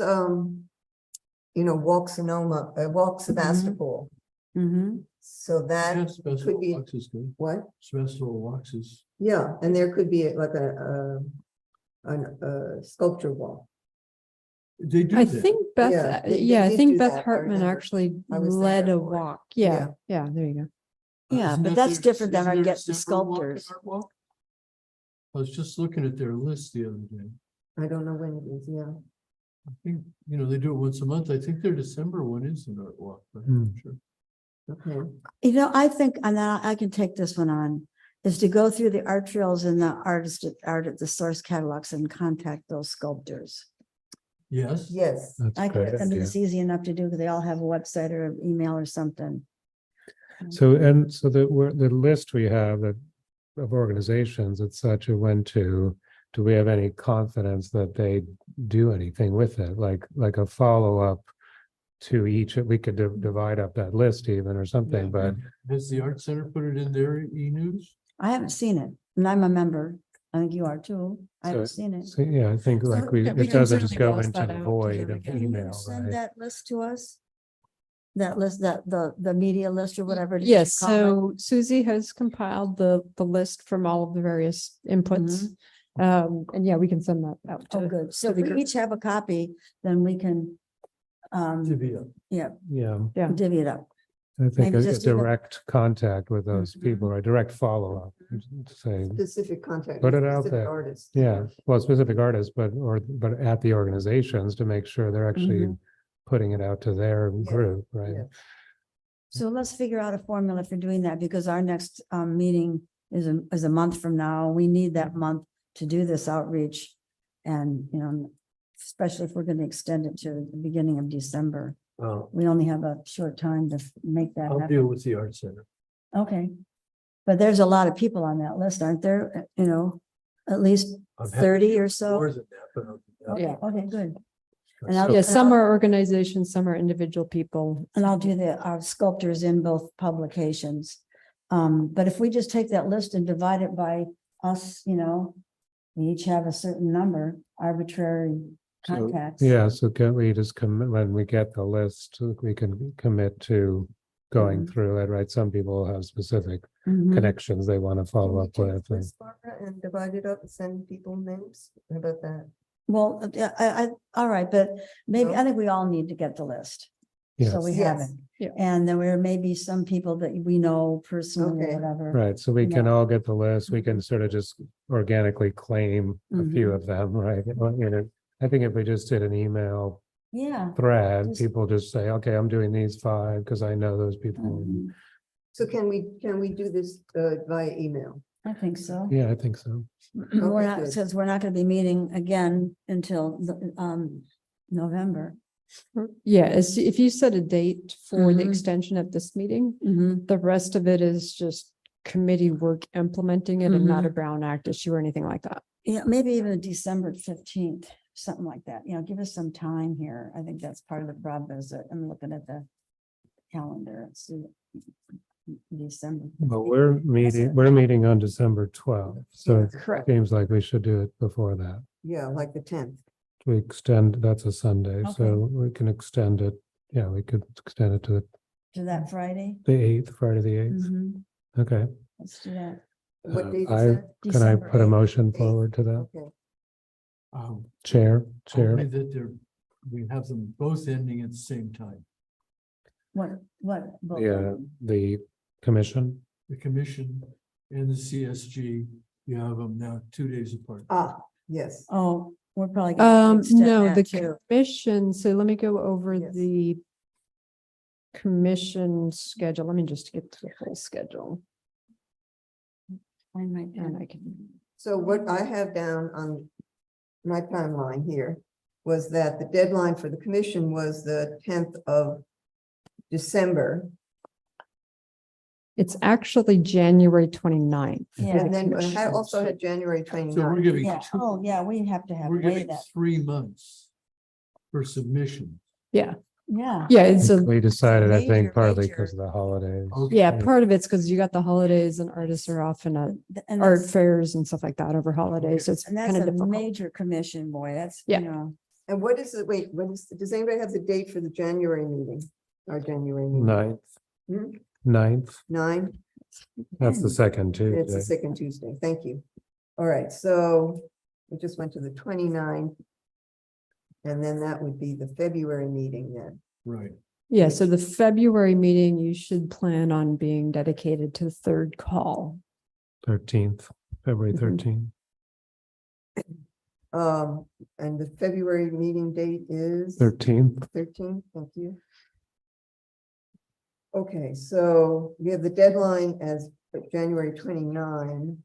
Walk Sonoma, Walk Sebastopol. Mm-hmm. So that Yeah, could Sebastopol be, Walks is good. what? Sebastopol Walks is, Yeah, and there could be like a sculpture wall. they do I that. think Beth, Yeah, they I did think do Beth that, I Hartman remember. actually I was led there a for it. walk. Yeah. Yeah, there you go. Yeah, Isn't but that that's their- different than isn't our their get the December walk and sculptors. art walk? I was just looking at their list the other day. I don't know when it is, yeah. I think, they do it once a month. I think their December one is an art walk, but I'm not sure. Okay. I think, and then I can take this one on, is to go through the art trails and the art at the source catalogs and contact those sculptors. Yes. Yes. That's I a great think idea. it's easy enough to do because they all have a website or an email or something. So the list we have that of organizations that such a went to, do we have any confidence that they do anything with it? Like a follow-up to each, we could divide up that list even or something, but Has the Art Center put it in their e-news? I haven't seen it, and I'm a member. I think you are too. I haven't seen it. So, yeah, I think like So, we, yeah, we it can doesn't just certainly go blast into that the out to void the- of Can you email, send right? that list to us? That list, that the media list or whatever. it is Yes, you call it? so Susie has compiled the list from all of the various inputs. And yeah, we can send that out Oh, to. good. So to if the we group. each have a copy, then we can Divvy up. yeah, Yeah, divvy it up. I think Maybe a just even- direct contact with those Mhm. people or direct follow-up, to say, Specific contact. Put with it out specific there. Artists. yeah, well, specific artists, but at the organizations to make sure they're actually Mhm. putting it out to their group, right? yeah. So let's figure out a formula for doing that because our next meeting is a month from now. We need that month to do this outreach. And, especially if we're going to extend it to the beginning of December. We only have a short time to make that I'll happen. deal with the art center. Okay. But there's a lot of people on that list, aren't there? At least I'm happy 30 to or do so? more than that, but I'll do that. Okay, Yeah. okay, good. And I'll- Yeah, and some I'll- are organizations, some are individual people. And I'll do our sculptors in both publications. But if we just take that list and divide it by us, we each have a certain number, arbitrary So, contacts. Yeah, so can we just commit, when we get the list, we can commit to going Mhm. through it, right? Some people have specific Mhm. connections they want to Can follow we up take with. and- this, Barbara, and divide it up and send people names? How about that? Well, yeah, all right, but maybe, No? I think we all need to get the list. So Yes, we have Yes. it. Yeah. And there were maybe some people that we know personally or Okay. whatever. right, so we can Yeah. all get the list, we can Mhm. sort of just organically claim a few Mhm. of them, right? I think if we just did an email Yeah. thread, Just- people just say, okay, I'm doing these 5 because I know those people. Mhm. So can we do this via email? I think so. Yeah, I think so. We're Okay, not, good. since we're not gonna be meeting again until November. Yeah, if you set a date for the Mhm. extension of this meeting, Mhm. the rest of it is just committee work implementing it and not a Mhm. Brown Act issue or anything like that. Yeah, maybe even December 15th, something like that, give us some time here. I think that's part of the problem is that I'm looking at the calendar. It's December. But we're meeting on December 12th, so it Correct. seems like we should do it before that. Yeah, like the 10th. We extend, that's a Sunday, so Okay. we can extend it, yeah, we could extend it to To that Friday. the 8th, Friday the 8th. Mhm. Okay. Let's do that. What date is I, that? can I December put a 8th. motion 8th. forward to that? Okay, Chair, Only that we have them both ending at the same time. What? both of Yeah, them? the commission, The commission and the CSG, you have them now 2 days apart. yes. Oh, we're probably. gonna extend No, that the too. commission, so let me go over Yes. the commission schedule. Let me just get to the full schedule Find my pen. and I can. So what I have down on my timeline here was that the deadline for the commission was the 10th of December. It's actually January 29th. Yeah. And then I commission. also had January So we're 29th. giving, Yeah, oh, yeah, we have to have we're way giving that, 3 months for submission. Yeah, yeah. yeah, it's a, we decided, I major, think, partly major- because of the holidays. Okay. yeah, part of it's because you got the holidays and artists are often at And art that's, fairs and stuff like that over holidays. So it's and kind that's of a difficult. major commission, boy, that's, Yeah. And what is it, wait, does anybody have the date for the January meeting? Our January meeting? 9th, Hmm? 9th, 9? that's the second It's the Tuesday. second Tuesday. Thank you. All right, so we just went to the 29th. And then that would be the February meeting then. Right. Yeah, so the February meeting, you should plan on being dedicated to the third call. 13th, February Mhm. 13th. And the February meeting date is 13th, 13, thank you. Okay, so we have the deadline as January 29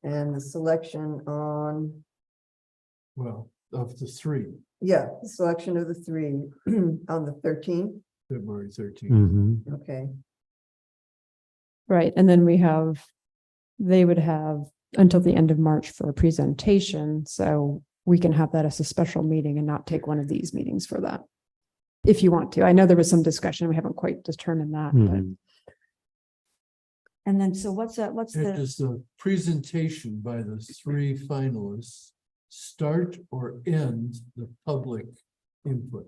and the selection on, Well, of the 3, yeah, the selection of the 3 on the 13th. February 13th. Mhm. Okay, Right, and then they would have until the end of March for a presentation, so we can have that as a special meeting and not take one of these meetings for that. If you want to, I know there was some discussion, we haven't quite determined that, but Mhm. And then, so what's And the, does the presentation by the three finalists start or end the public input?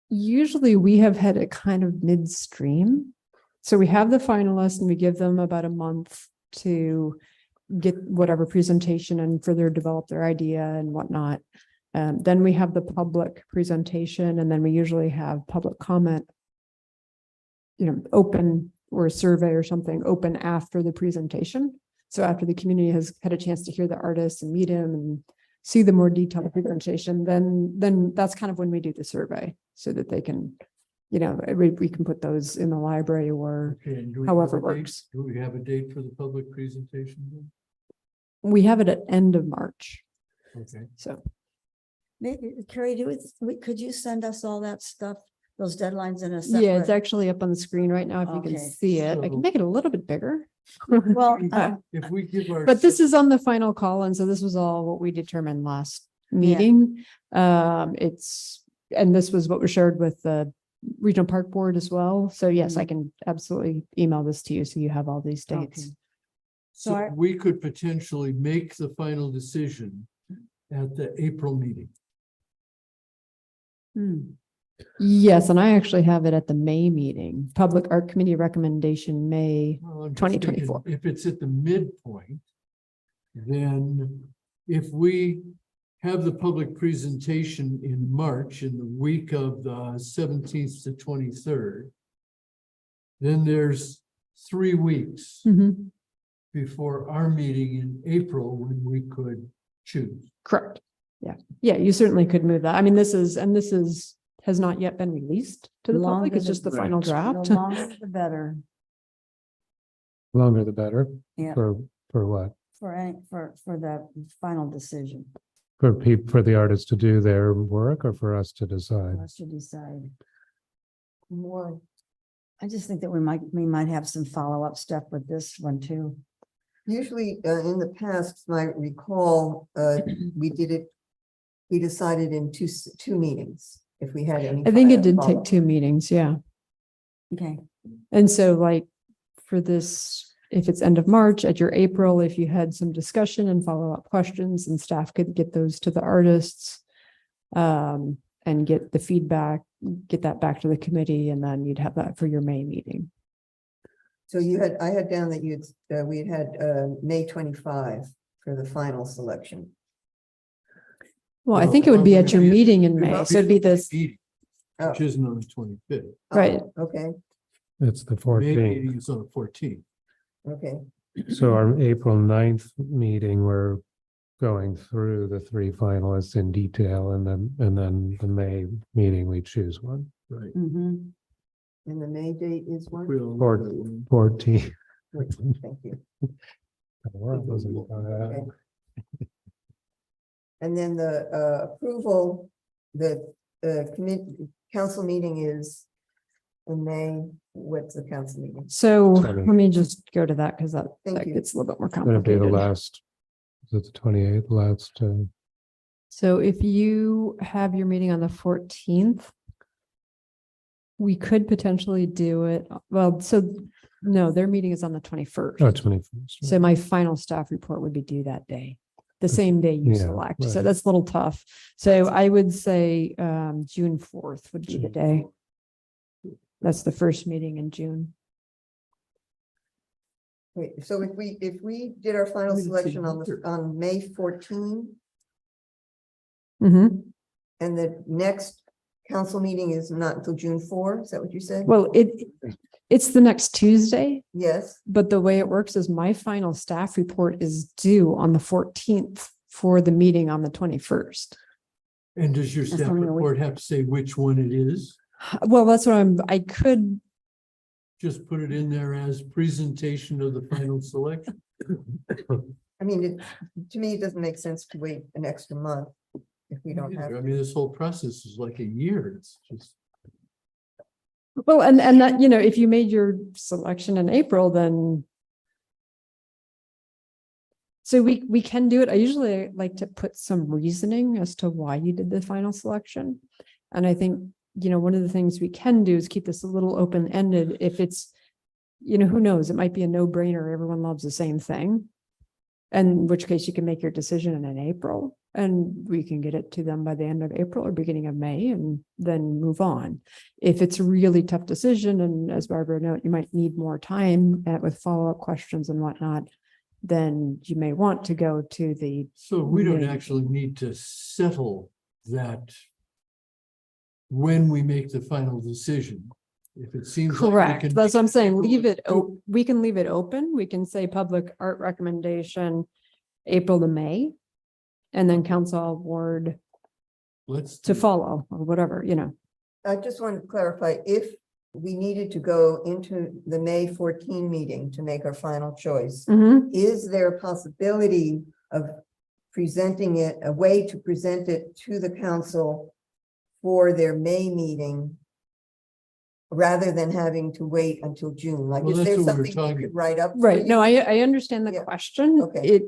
Usually we have had it kind of midstream. So we have the finalists and we give them about a month to get whatever presentation and further develop their idea and whatnot. Then we have the public presentation, and then we usually have public comment, open, or a survey or something open after the presentation. So after the community has had a chance to hear the artist and meet him and see the more detailed presentation, then that's kind of when we do the survey, so that they can, we can put those in the library or Okay, and do we however have a date? works. Do we have a date for the public presentation? then? We have it at end of March. Okay. So maybe, Carrie, could you send us all that stuff, those deadlines in a yeah, it's separate? actually up on the screen right now if you can Okay. see it. I So- can make it a little bit bigger. Well, If we give our. But this is on the final call, and so this was all what we determined last Yeah. meeting. And this was what was shared with the Regional Park Board as well. So yes, I can absolutely email this to you, so you have all these Okay. dates. So So I- we could potentially make the final decision at the April meeting. Yes, and I actually have it at the May meeting, Public Art Committee recommendation, May. Well, I'm just thinking, 2024. If it's at the midpoint, then if we have the public presentation in March, in the week of the 17th to 23rd, then there's 3 weeks Mhm. before our meeting in April when we could choose. Correct. Yeah. Yeah, you certainly could move that. I mean, this is, has not yet been released to the public. Longer It's just the the- final the draft. longer the better, Longer the better. yeah, For what? for the final decision, For the artists to do their work or for us to for decide? us to decide. More, I just think that we might have some follow-up stuff with this one too. Usually, in the past, I recall, we decided in two meetings, if we had any. I think it did follow-up. take 2 meetings, yeah. Okay, And so like for this, if it's end of March, at your April, if you had some discussion and follow-up questions, and staff could get those to the artists. And get the feedback, get that back to the committee, and then you'd have that for your May meeting. So I had down that we had May 25 for the final selection. Well, I think it would be at your meeting in It would May, not so it'd be the this, meeting, Oh, Which isn't on the 25th. right. Okay, It's the May 14th. meeting is on the 14th. okay. So our April 9th meeting, we're going through the 3 finalists in detail, and then the May meeting, we choose one. Right. mhm. And the May date is what? We'll- 14. Thank you. The world doesn't go that. Okay. And then the approval, the council meeting is in May. What's the council meeting? So Sorry. let me just go to that because that Thank you. gets a little bit more Gonna be the complicated. last, is it the 28th, last, So if you have your meeting on the 14th, we could potentially do it. Well, so no, their meeting is on the 21st. 21st. So my final staff report would be due that day, the same day you yeah, select. So right. that's a little tough. So I would say June 4th would be the day. That's the first meeting in June. Wait, so if we did our final We didn't see selection either. on May 14, Mhm. and the next council meeting is not until June 4, is that what you said? Well, it's the next Tuesday, Yes, but the way it works is my final staff report is due on the 14th for the meeting on the 21st. And does your That's staff only a week. report have to say which one it is? Well, that's what I could, Just put it in there as presentation of the final selection. I mean, to me, it doesn't make sense to wait an extra month if we don't have. I mean, this whole process is like a year. It's just. well, and that, if you made your selection in April, then so we can do it. I usually like to put some reasoning as to why you did the final selection. And I think, one of the things we can do is keep this a little open-ended. If it's who knows? It might be a no-brainer. Everyone loves the same thing. And in which case you can make your decision in April and we can get it to them by the end of April or beginning of May and then move on. If it's a really tough decision, and as Barbara noted, you might need more time with follow-up questions and whatnot, then you may want to go to the, So we don't Yeah. actually need to settle that when we make the final decision. If it seems like we correct. can That's what I'm saying. April, Leave it, do- we can leave it open. We can say public art recommendation, April to May. And then council award let's to do- follow or whatever, I just want to clarify, if we needed to go into the May 14 meeting to make our final choice, Mhm. is there a possibility of presenting it, a way to present it to the council for their May meeting rather than having to wait until June? Like, Well, is that's there what we were something you talking- could write up? for Right, you? no, I understand the Yeah. question. Okay.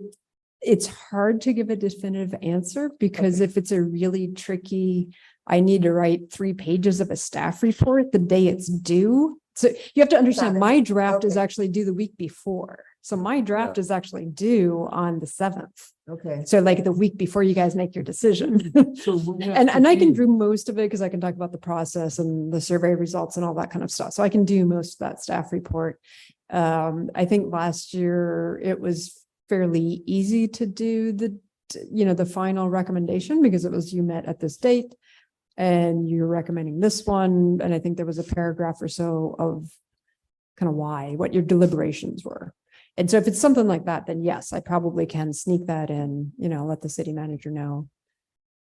It's hard to give a definitive answer because if it's a really tricky, I need to write 3 pages of a staff report the day it's due. So you have to understand, it. my draft is Okay. actually due the week before. So my draft is actually due on the 7th. Okay, So like the week before you guys make your decision. So we have And I can 15. do most of it because I can talk about the process and the survey results and all that kind of stuff. So I can do most of that staff report. I think last year it was fairly easy to do the final recommendation because it was you met at this date and you're recommending this one. And I think there was a paragraph or so of kind of what your deliberations were. And so if it's something like that, then yes, I probably can sneak that in, let the city manager know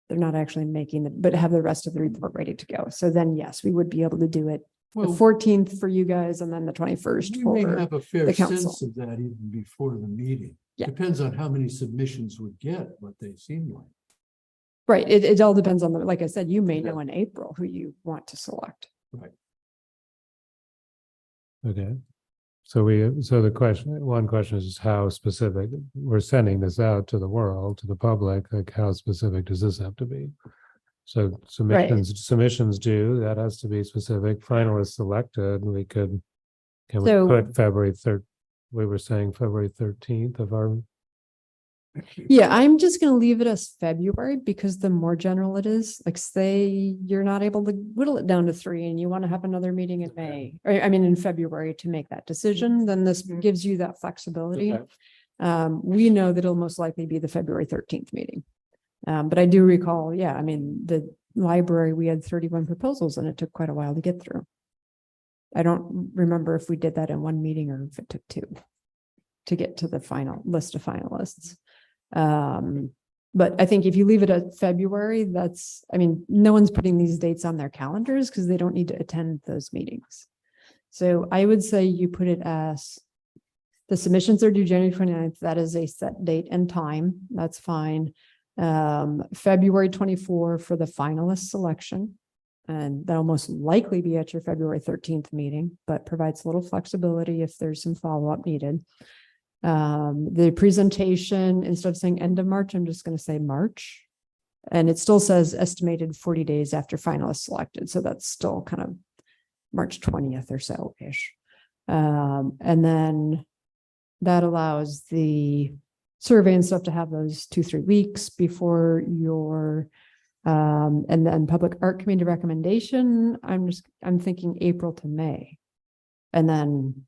they're not actually making it, but have the rest of the report ready to go. So then, yes, we would be able to do it the Well, 14th for you guys and then the 21st we for. may have a fair the council. sense of that even before the meeting. Yeah. Depends on how many submissions we get, what they seem like. Right. It all depends on like I said, you may Yeah. know in April who you want to select. Okay. So one question is how specific, we're sending this out to the world, to the public, like how specific does this have to be? So submissions due, that has to be specific, finalists selected, can we So- put February 3rd? We were saying February 13th of our, Yeah, I'm just gonna leave it as February because the more general it is, like say you're not able to whittle it down to 3 and you want to have another meeting in May, or I mean in February to make that decision, then this Mhm. gives you that flexibility. Okay. We know that it'll most likely be the February 13th meeting. But I do recall, the library, we had 31 proposals and it took quite a while to get through. I don't remember if we did that in one meeting or if it took 2 to get to the final list of finalists. But I think if you leave it at February, no one's putting these dates on their calendars because they don't need to attend those meetings. So I would say you put it as the submissions are due January 29th. That is a set date and time. That's fine. February 24 for the finalist selection. And that'll most likely be at your February 13th meeting, but provides a little flexibility if there's some follow-up needed. The presentation, instead of saying end of March, I'm just going to say March. And it still says estimated 40 days after finalists selected. So that's still kind of March 20th or so-ish. And then that allows the survey and stuff to have those 2-3 weeks before your and then public art committee recommendation. I'm thinking April to May. And then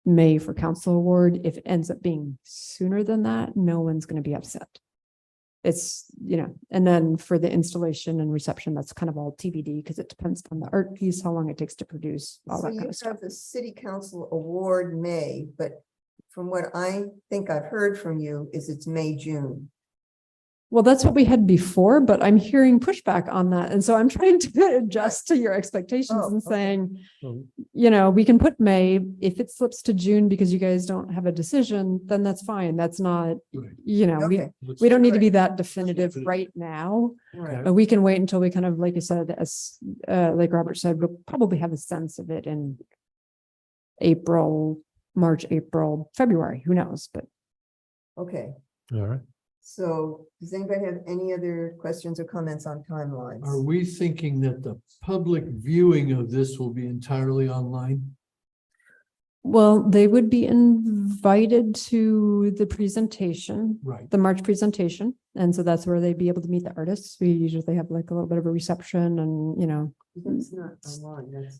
May for council award. If it ends up being sooner than that, no one's going to be upset. It's, and then for the installation and reception, that's kind of all TBD because it depends on the art piece, how long it takes to produce, all so that you kind of stuff. have the city council award May, but from what I think I've heard from you is it's May, June. Well, that's what we had before, but I'm hearing pushback on that. And so I'm trying to adjust to your expectations Oh, and okay. saying, well, we can put May. If it slips to June because you guys don't have a decision, then that's fine. That's not, Right. Okay, we don't need to be Alright. that definitive right now. right. We can wait until we kind of, like you said, as like Robert said, we'll probably have a sense of it in March, April, February, who knows, but Okay, all right. so does anybody have any other questions or comments on timelines? Are we thinking that the public viewing of this will be entirely online? Well, they would be invited to the presentation, Right. the March presentation. And so that's where they'd be able to meet the artists. We usually have like a little bit of a reception and, you know, That's not online, that's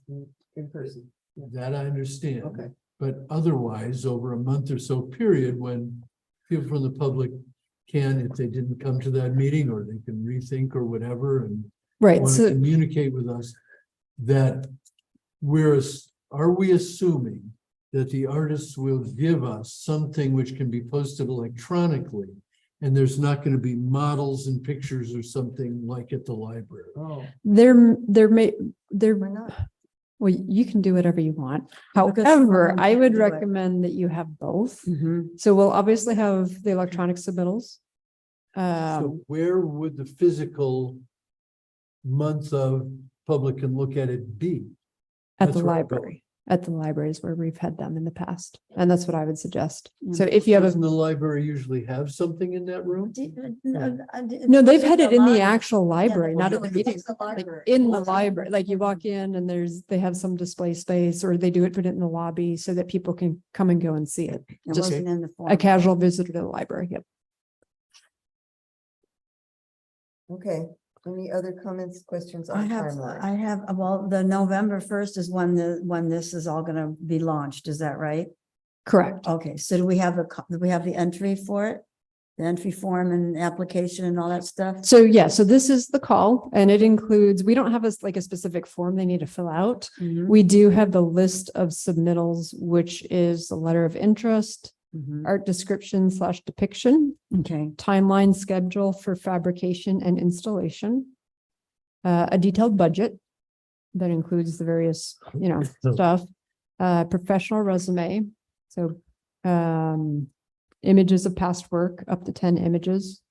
in person. That I understand. Okay. But otherwise, over a month or so period, when people from the public can, if they didn't come to that meeting, or they can rethink or whatever, and right. want to So communicate with us, that are we assuming that the artists will give us something which can be posted electronically, and there's not going to be models and pictures or something like at the library? Oh, there why there, not? well, you can do whatever you want. Because some of However, them I can't would do it. recommend that you have both. Mhm. So we'll obviously have the electronic submittals. So where would the physical month of public can look at it be? At That's the where I'm going. library, at the libraries where we've had them in the past. And that's what I would suggest. Yeah. So if you have Doesn't a, the library usually have something in that room? no, they've had it in the lobby. actual Yeah, library, not no, at the it's meeting, the like library. in the Well, library, like you walk in and they have some display space or they do it, put it in the lobby so that people can come and go and see it. It Just wasn't in the a form. casual visitor to the library. Yep. Okay, any other comments, questions I on have, timeline? well, the November 1st is when this is all gonna be launched, is that right? Correct. Okay, so do we have do we have the entry for it? The entry form and application and all that stuff? So yeah, so this is the call and it includes, we don't have like a specific form they need to fill out. Mhm, We do have the list of submittals, which is the letter of interest, mhm. art description / depiction, Okay, timeline schedule for fabrication and installation, a detailed budget that includes the various, you know, stuff, professional resume. So, images of past work, up to 10 images.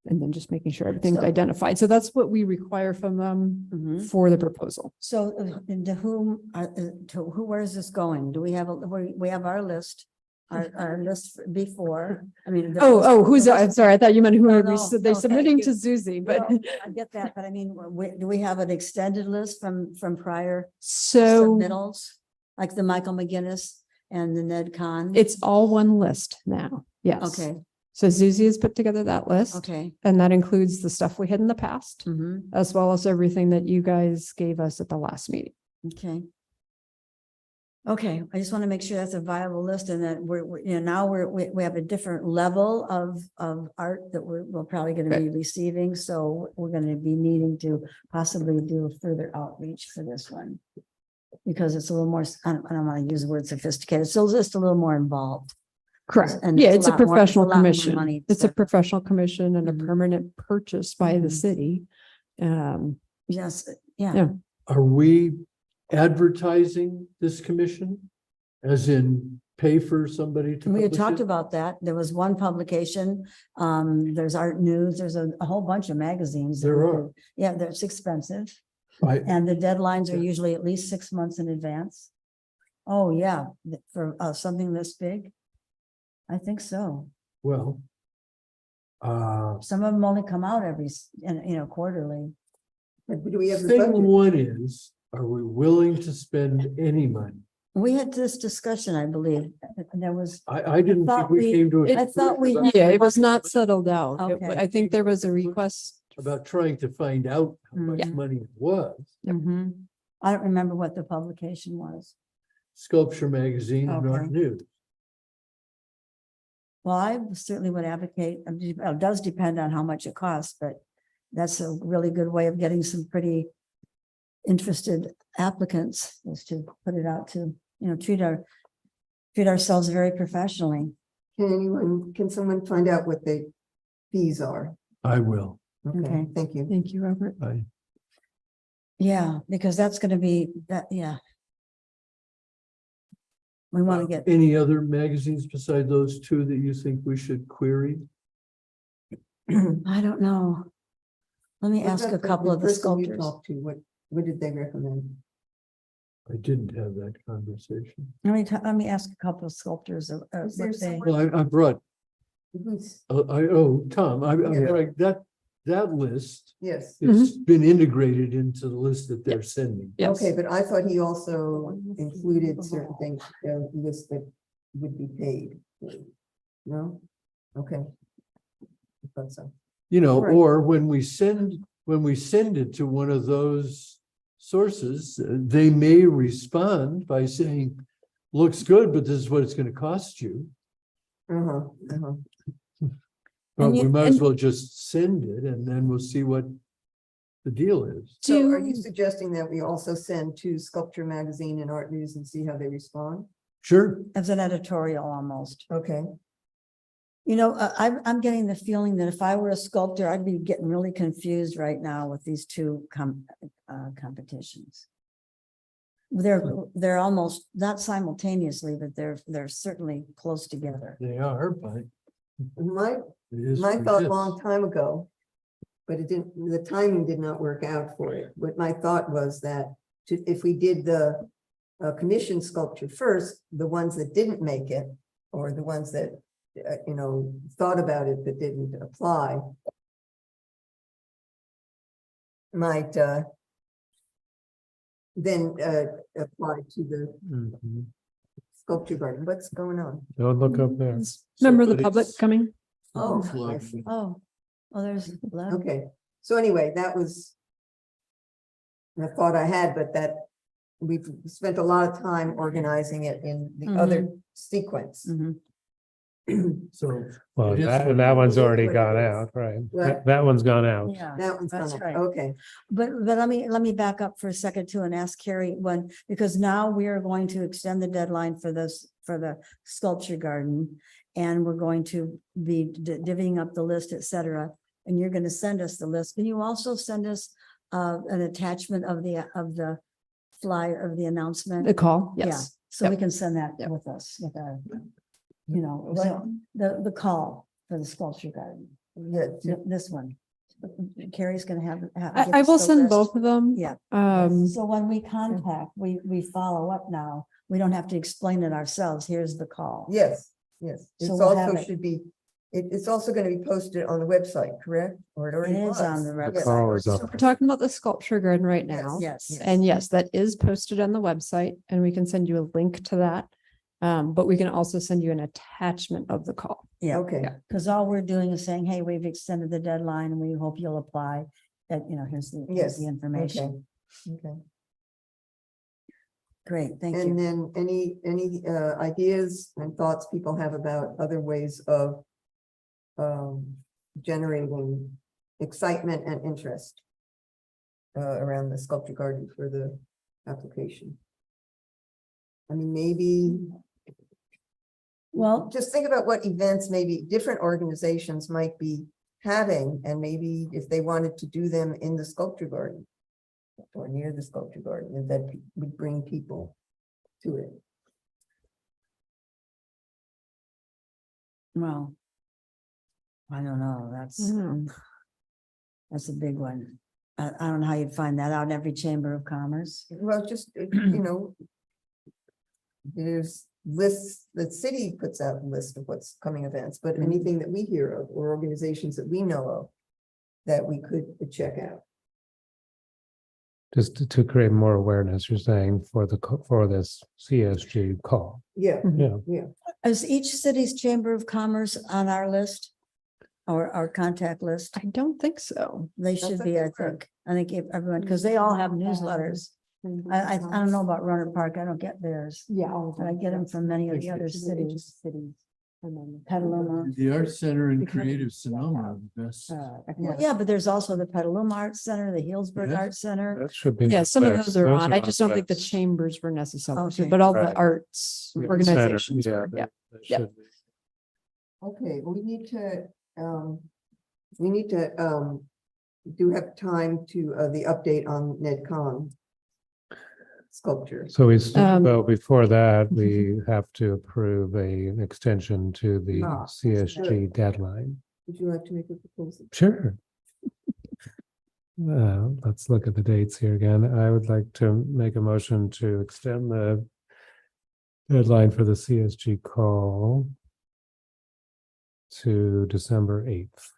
And then just making sure everything's So- identified. So that's what we require from them mhm. for the proposal. So and to whom, to who, where is this going? Do we have, we have our list, our list before, I mean. the list- Who's, the I'm list- sorry, I thought you meant who No, are no, they no, submitting thank to you. Susie, but Well, I get that, but I mean, do we have an extended list from prior so submittals? Like the Michael McGinnis and the Ned Kahn? it's all one list now. Yes. Okay, So Susie has put together that list. okay. And that includes the stuff we had in the past, Mhm, as well as everything that you guys gave us at the last meeting. okay. Okay, I just want to make sure that's a viable list and that you know, now we have a different level of art that we're probably going to be receiving. So we're going to be needing to possibly do further outreach for this one. Because it's a little more, I don't want to use the word sophisticated, so it's just a little more involved. Correct. And Yeah, it's it's a a lot more- professional it's a lot more commission. money It's a to- professional commission and a Mhm. permanent purchase by the Mhm. city. Yes, yeah. Yeah. Are we advertising this commission? As in pay for somebody to We had publish talked it? about that. There was one publication, there's Art News, there's a whole bunch of magazines. that There we are. could- Yeah, it's expensive. I, And the deadlines are Yeah. usually at least 6 months in advance. Oh, yeah, for something this big? I think so. well. Some of them only come out quarterly. But do we have the Thing budget? one is, are we willing to spend any money? We had this discussion, I believe, and there was, I didn't thought think we we- came to. I thought we agreement had- Yeah, it was not settled out. Okay. I think there was a request. About trying to find out how much Mhm. money it was. Mhm. I don't remember what the publication was. Sculpture Magazine and Art Okay. News. Well, I certainly would advocate, it does depend on how much it costs, but that's a really good way of getting some pretty interested applicants, is to put it out to, treat ourselves very professionally. Can someone find out what the fees are? I will. Okay. Thank you. Thank you, Robert. Yeah, because that's gonna be, yeah. We want to get, Any other magazines beside those two that you think we should query? I don't know. Let me What ask a about couple of the person you sculptors. talked to? What did they recommend? I didn't have that conversation. Let me ask a couple of sculptors. Is there what they- someone- Well, I brought, Who's- Tom, Yeah. that, that list, Yes. it's been integrated into the list that they're sending. Yes. Okay, but I thought he also included certain things, lists that would be paid. No? Okay. I thought so. You know, Right. or when we send it to one of those sources, they may respond by saying, looks good, but this is what it's gonna cost you. Uh-huh, uh-huh. But And you- we might as and- well just send it and then we'll see what the deal is. So are you Do, suggesting that we also send to Sculpture Magazine and Art News and see how they respond? Sure. As an editorial almost. Okay. You know, I'm getting the feeling that if I were a sculptor, I'd be getting really confused right now with these two competitions. They're almost, not simultaneously, but they're certainly close together. They are, but My, it is. my what thought it is. long time ago, but it didn't, the timing did not work out for it. What my thought was that if we did the commission sculpture first, the ones that didn't make it, or the ones that, thought about it but didn't apply, might then apply to the Mhm. sculpture garden. What's going on? Don't look up there. member of the but public it's- coming? Oh, It's I lovely. see. Oh, there's. Okay, so anyway, that was the thought I had, but that we've spent a lot of time organizing it in the other sequence. Mhm. So. Well, it is that, what that it one's is. already What it gone is. out, right? What? That one's gone out. Yeah, That one's that's gone, right. okay. But let me back up for a second too and ask Carrie when, because now we are going to extend the deadline for this, for the sculpture garden. And we're going to be divvying up the list, et cetera. And you're gonna send us the list. Can you also send us an attachment of the flyer of the announcement? The call, Yeah, yes. so we Yep. can send that Yep. with us, with our, the call for the sculpture garden, Yeah, this one. Carrie's gonna have. I will send both of them. Yeah. So when we contact, we follow up now. We don't have to explain it ourselves. Here's the call. yes, yes. It's So we'll have also it. should be, it's also gonna be posted on the website, correct? Or it already It was. is on the The website. call is up. we're talking about the sculpture garden right now. Yes. And yes, that is posted on the website and we can send you a link to that. But we can also send you an attachment of the call. Yeah, Okay, Yeah. because all we're doing is saying, hey, we've extended the deadline and we hope you'll apply. That, here's Yes, the information. okay. Great, thank And you. then any ideas and thoughts people have about other ways of generating excitement and interest around the sculpture garden for the application? I mean, maybe Well, just think about what events maybe different organizations might be having, and maybe if they wanted to do them in the sculpture garden or near the sculpture garden, and that would bring people to it. well. I don't know, Mm. that's a big one. I don't know how you'd find that out in every chamber of commerce. Well, just, there's lists, the city puts out a list of what's coming events, but Mhm. anything that we hear of or organizations that we know of that we could check out. Just to create more awareness, you're saying, for for this CSG call. Yeah, Yeah. Is each city's chamber of commerce on our list? Or our contact list? I don't think so. They should be, I think. I think if everyone, because they all have newsletters. I don't know about Runner Park. I don't get theirs. Yeah. But I get them from many of the other cities. Petaluma. The Art Center and Creative Sonoma are the best. Well, yeah, but there's also the Petaluma Art Center, the Healdsburg Yes. Art Center. That should be. Yeah, some of west. those are on. I on just don't think the west. chambers were necessarily, Okay. but all Right. the arts Yeah, organizations. center, were, Yeah. they Yeah. should be. okay, we need to do have time to the update on NetCon sculpture. So Um, well, before that, we have to approve an extension to the Ah, CSG deadline. Would you like to make a proposal? Sure. Let's look at the dates here again. I would like to make a motion to extend the deadline for the CSG call to December 8th.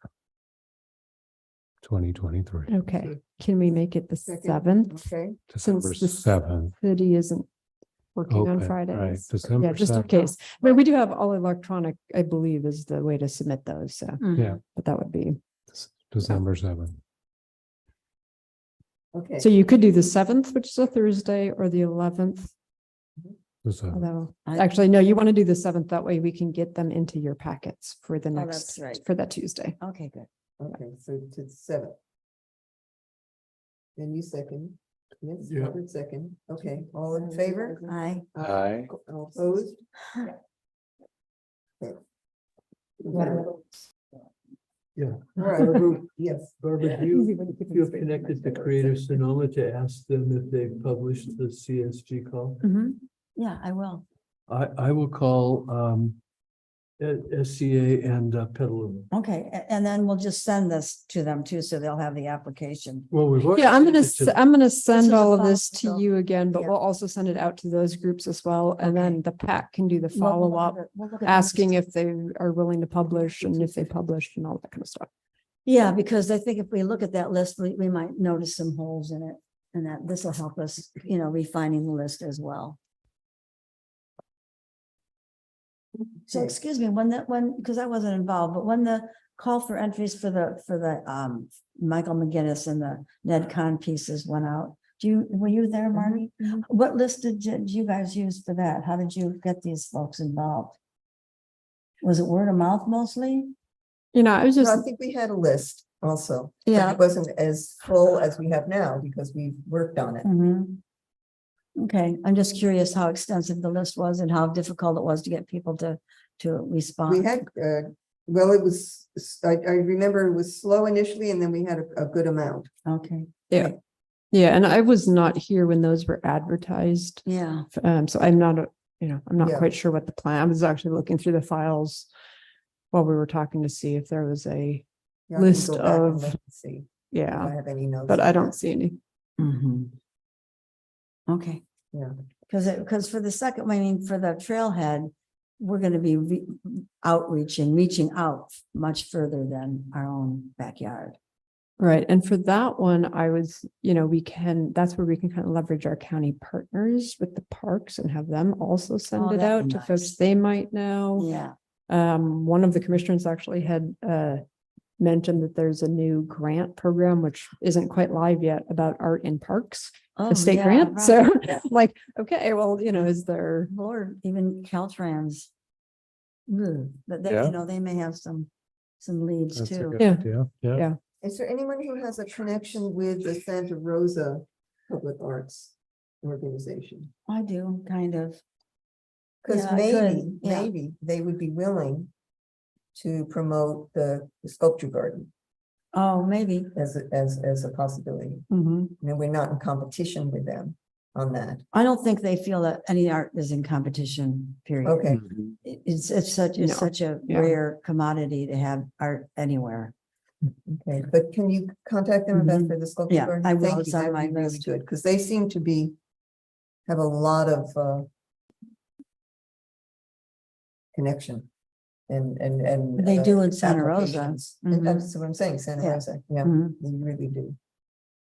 2023. Okay, can we make it the Second. 7th? Okay, December Since the 7th. city isn't working on Open, right, Fridays. December Yeah, just in 7th. case. But we do have all electronic, I believe, is the way to submit those. So, Mhm. Yeah. but that would be, December 7th. okay. so you could do the 7th, which is a Thursday, or the 11th. So, Although, I- actually, no, you want to do the 7th. That way we can get them into your packets for the Oh, next, that's right. for that Tuesday. Okay, good. Okay, so to the 7th. And you second. Yes, Yeah. Robert second. Okay, all in favor? Aye. Aye. All opposed? Okay. Yeah. All right, yes. Barbara, do you have connected to Creative Sonoma to ask them if they've published the CSG call? Mhm. Yeah, I will. I will call SCA and Petaluma. Okay, and then we'll just send this to them too, so they'll have the application. Well, we've already Yeah, I'm gonna, sent it to- I'm gonna is send a all of follow- this to so- you again, but yeah. we'll also send it out to those groups as well. And Okay. then the PAC can do the We'll- we'll follow look up, at- we'll look at asking this. if they are willing to publish and if they published and all that kind of stuff. Yeah, because I think if we look at that list, we might notice some holes in it. And that this will help us, refining the list as well. So Okay. excuse me, because I wasn't involved, but when the call for entries for the Michael McGinnis and the Ned Con pieces went out, were you there, Marty? What list did you guys use for that? How did you get these folks involved? Was it word of mouth mostly? I was So just, I think we had a list also. but Yeah. It wasn't as full as we have now because we worked on it. Mhm. Okay, I'm just curious how extensive the list was and how difficult it was to get people to We respond. had, well, it was, I remember it was slow initially and then we had a good amount. Okay, yeah. Yeah, and I was not here when those were advertised. yeah, So I'm not, I'm not Yeah. quite sure what the plan, I was actually looking through the files while we were talking to see if there was a, Yeah, I can List go back and of- look and See if I yeah, have any notes. but on I that. don't see any. mhm. Okay. Yeah. Because for the second, I mean, for the trailhead, we're gonna be reaching out much further than our own backyard. Right, and for that one, I was, that's where we can kind of leverage our county partners with the parks and have them also send Oh, it that'd out be to nice. folks they might know. Yeah, One of the commissioners actually had mentioned that there's a new grant program, which isn't quite live yet, about art in parks, oh, a state yeah, grant. right. So like, okay, well, is there, Lord, even Caltrans. But they, Yeah. they may have some leads That's a too. good Yeah. idea. Yeah. Yeah. Is there anyone who has a connection with the Santa Rosa Public Arts Organization? I do, kind of. Because Yeah, I could, yeah. maybe they would be willing to promote the sculpture garden Oh, maybe. as a possibility. Mhm. I mean, we're not in competition with them on that. I don't think they feel that any art is in competition, period. Okay, It's such No, a yeah. rare commodity to have art anywhere. okay, but can you contact them about Mhm. for the sculpture Yeah, garden? I will. Thank It's you, on that'd my be really list. good, because they seem to have a lot of connection and. They do in Santa Rosa. applications. Mhm. That's what I'm saying, Santa Yeah. Rosa, yeah, Mhm. they really do.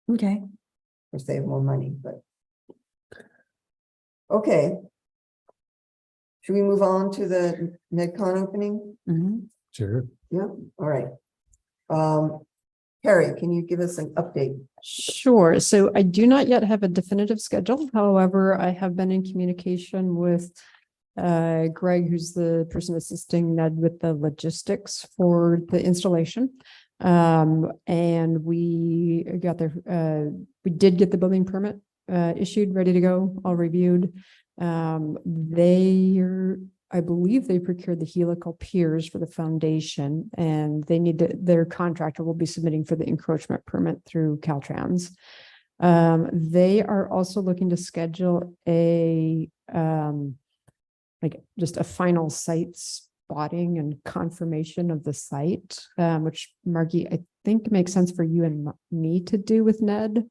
Okay, Of course, they have more money, but. Okay. Should we move on to the MedCon opening? mhm. Sure. Yeah, all right. Carrie, can you give us an update? Sure. So I do not yet have a definitive schedule. However, I have been in communication with Greg, who's the person assisting Ned with the logistics for the installation. And we did get the building permit issued, ready to go, all reviewed. I believe they procured the helical piers for the foundation, and their contractor will be submitting for the encroachment permit through Caltrans. They are also looking to schedule just a final site spotting and confirmation of the site, which Margie, I think makes sense for you and me to do with Ned.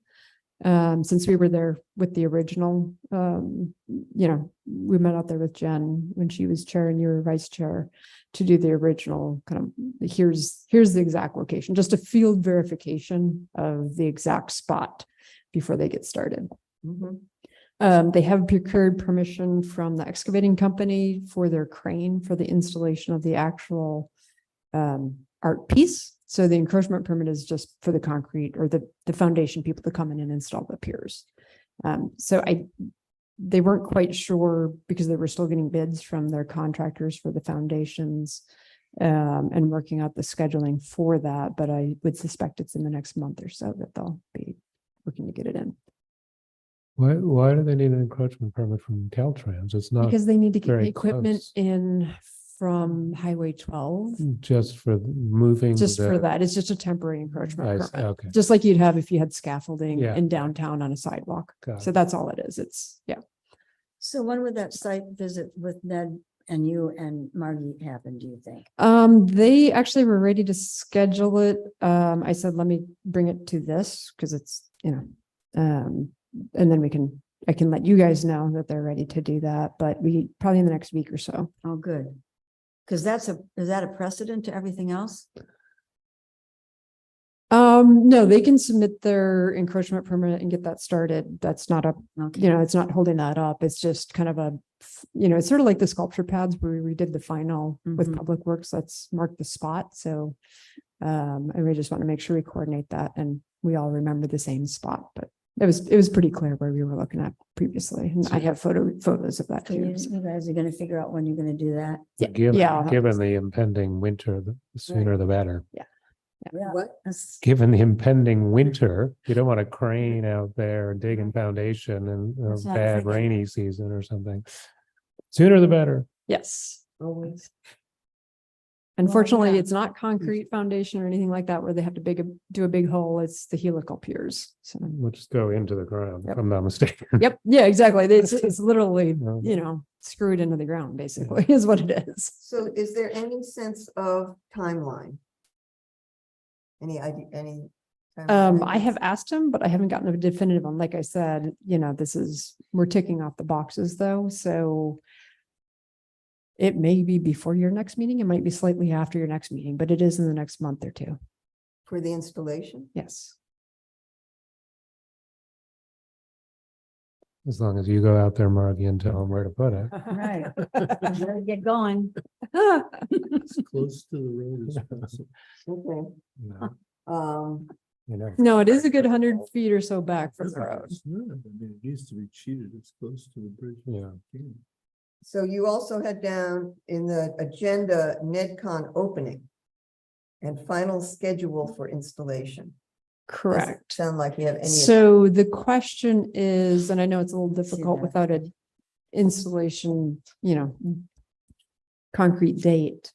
Since we were there with the original, we met out there with Jen when she was chair and you were vice chair to do the original kind of, here's the exact location, just a field verification of the exact spot before they get started. They have procured permission from the excavating company for their crane for the installation of the actual art piece. So the encroachment permit is just for the concrete or the foundation people to come in and install the piers. They weren't quite sure because they were still getting bids from their contractors for the foundations and working out the scheduling for that. But I would suspect it's in the next month or so that they'll be looking to get it in. Why do they need an encroachment permit from Caltrans? It's not Because they need to get very the equipment close. in from Highway 12, just for moving. just for the- that. It's just a temporary encroachment I see, permit. okay. Just like you'd have if you had scaffolding Yeah. in downtown on a sidewalk. Got So it. that's all it is. It's, yeah. So when would that site visit with Ned and you and Margie happen, do you think? They actually were ready to schedule it. I said, let me bring it to this because it's, and then I can let you guys know that they're ready to do that, but we probably in the next week or so. Oh, good. Because is that a precedent to everything else? No, they can submit their encroachment permit and get that started. That's not Okay. it's not holding that up. It's just kind of it's sort of like the sculpture pads where we did the final with Mhm. Public Works. Let's mark the spot. So, and we just want to make sure we coordinate that and we all remember the same spot, but it was pretty clear where we were looking at previously. And I have photos of that So you too. you guys are gonna figure out when you're gonna do that? Yeah. Given the impending winter, the sooner the better. Yeah. What? That's- Given the impending winter, you don't want a crane out there digging foundation in a That's what I'm bad thinking. rainy season or something. Sooner the better. Yes. Always. Unfortunately, yeah. it's not concrete foundation or anything like that where they have to do a big hole. It's the helical piers. So, We'll just go into the ground, if Yep. I'm not mistaken. yep. Yeah, exactly. It's literally, Yeah. screwed into the ground basically is what it is. So is there any sense of timeline? Any idea, any? timeline I ideas? have asked him, but I haven't gotten a definitive one. Like I said, we're ticking off the boxes though, so it may be before your next meeting. It might be slightly after your next meeting, but it is in the next month or two. For the installation? Yes. As long as you go out there, Margie, and tell them where to put it. Right. Better get going. As close to the road as possible. Okay, You know, um, you know. No, it is a good 100 feet or so back from the road. It's not. I mean, it needs to be cheated as close to the bridge. as Yeah. you can. so you also had down in the agenda NEDCON opening and final schedule for installation. Doesn't Correct. Sound like you have any. So the question is, and I know it's a little Let's see difficult that. without an installation, concrete date.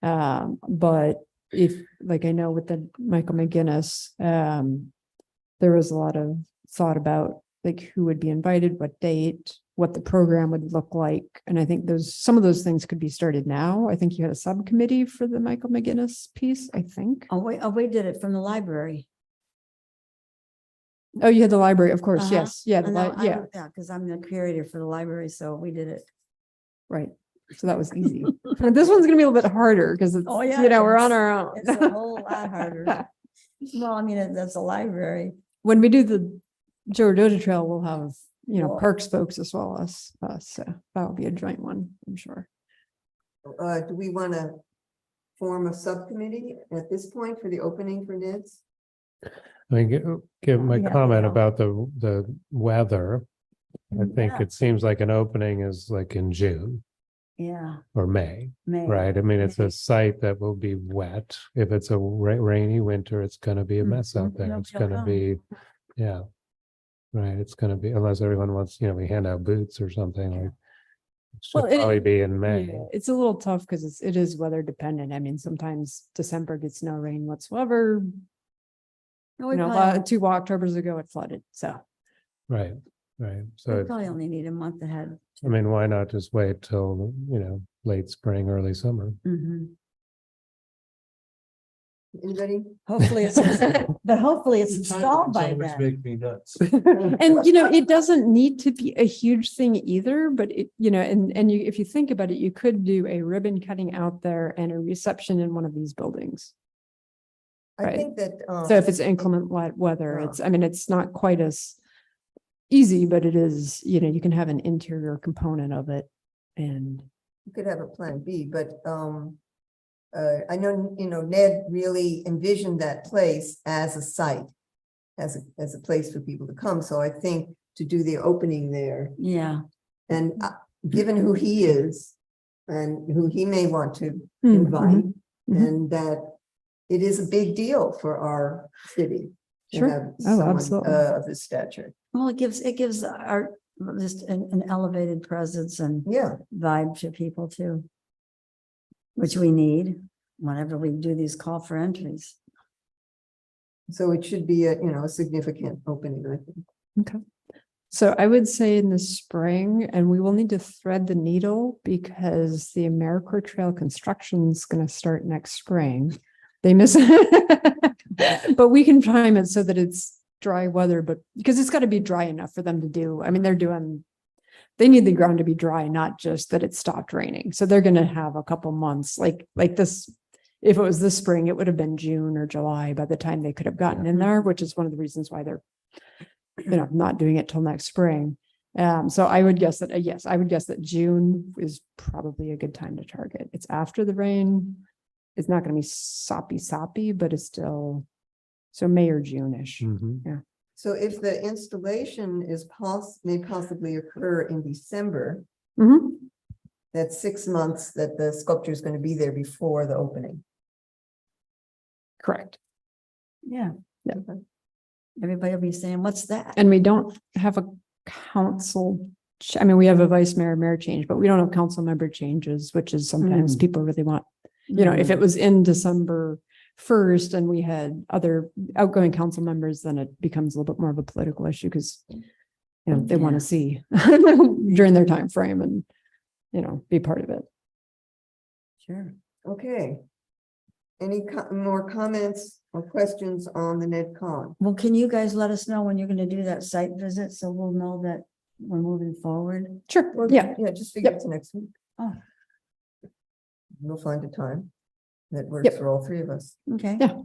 But if, like I know with the Michael McGinnis, there was a lot of thought about like who would be invited, what date, what the program would look like. And I think some of those things could be started now. I think you had a subcommittee for the Michael McGinnis piece, I think. Oh, we did it from the library. Oh, you had the library, of course, Uh-huh. yes. Yeah, Yeah, because I'm the curator for the library, so we did it. right. So that was easy. This one's gonna be a little bit harder because it's, Oh, yeah, we're on it's- our own. It's a whole lot harder. No, I mean, that's a library. When we do the Joe Rodota Trail, we'll have, Cool. parks folks as well as us. So that'll be a joint one, I'm sure. Do we want to form a subcommittee at this point for the opening for NIDS? I mean, give my Yeah, comment yeah. about the weather. I think Yeah. it seems like an opening is like in June Yeah, or May, May. right? I mean, it's a site that will be wet. If it's a rainy winter, it's gonna be a mess out Mhm. there. Nobody It's will gonna come. be, yeah. Right, it's gonna be, unless everyone wants, we hand out boots or something like. It should Well, it- probably be in May. Yeah, it's a little tough because it is weather dependent. I mean, sometimes December gets no rain whatsoever. No, we probably only- 2 Octobers ago it flooded. So Right, right. we So, probably only need a month ahead. I mean, why not just wait till, late spring, early summer? Mhm. Anybody? Hopefully it's, but hopefully it's installed by Always then. Make me nuts. And, it doesn't need to be a huge thing either, but and you, if you think about it, you could do a ribbon cutting out there and a reception in one of these buildings. I Right. think that. So if it's inclement weather, Yeah. it's not quite as easy, but it is, you can have an interior component of it. And You could have a plan B, but I know, Ned really envisioned that place as a site, as a place for people to come. So I think to do the opening there, Yeah, and given who he is and who he may want to Mhm, invite, mhm. and that it is a big deal for our city to Sure. have Oh, someone absolutely. of this stature. well, it gives art just an elevated presence and Yeah, vibe to people too. Which we need whenever we do these call for entries. so it should be a significant opening, I think. Okay. So I would say in the spring, and we will need to thread the needle because the AmeriCorps Trail construction is going to start next spring. They miss, but we can time it so that it's dry weather, but because it's got to be dry enough for them to do. I mean, they need the ground to be dry, not just that it stopped raining. So they're going to have a couple months like this. If it was this spring, it would have been June or July by the time they could have gotten in there, which is one of the reasons why they're not doing it till next spring. So I would guess that, yes, I would guess that June is probably a good time to target. It's after the rain. It's not going to be soppy, but it's still, so May or June-ish. Mhm. So if the installation may possibly occur in December, Mhm. that's 6 months that the sculpture is going to be there before the opening. Correct. Yeah. Yeah. Everybody will be saying, what's that? And we don't have a council, we have a vice mayor, mayor change, but we don't have council member changes, which is sometimes Mm. people really want, if it was in December 1st and we had other outgoing council members, then it becomes a little bit more of a political issue because, they want Yeah. to see during their time frame and, be part of it. Sure. Okay. Any more comments or questions on the NetCon? Well, can you guys let us know when you're gonna do that site visit, so we'll know that we're moving forward? Sure. Well, Yeah. Yeah, just figure Yep. it's next week. Oh. We'll find a time that works Yep. for all three of us. Okay. Yeah.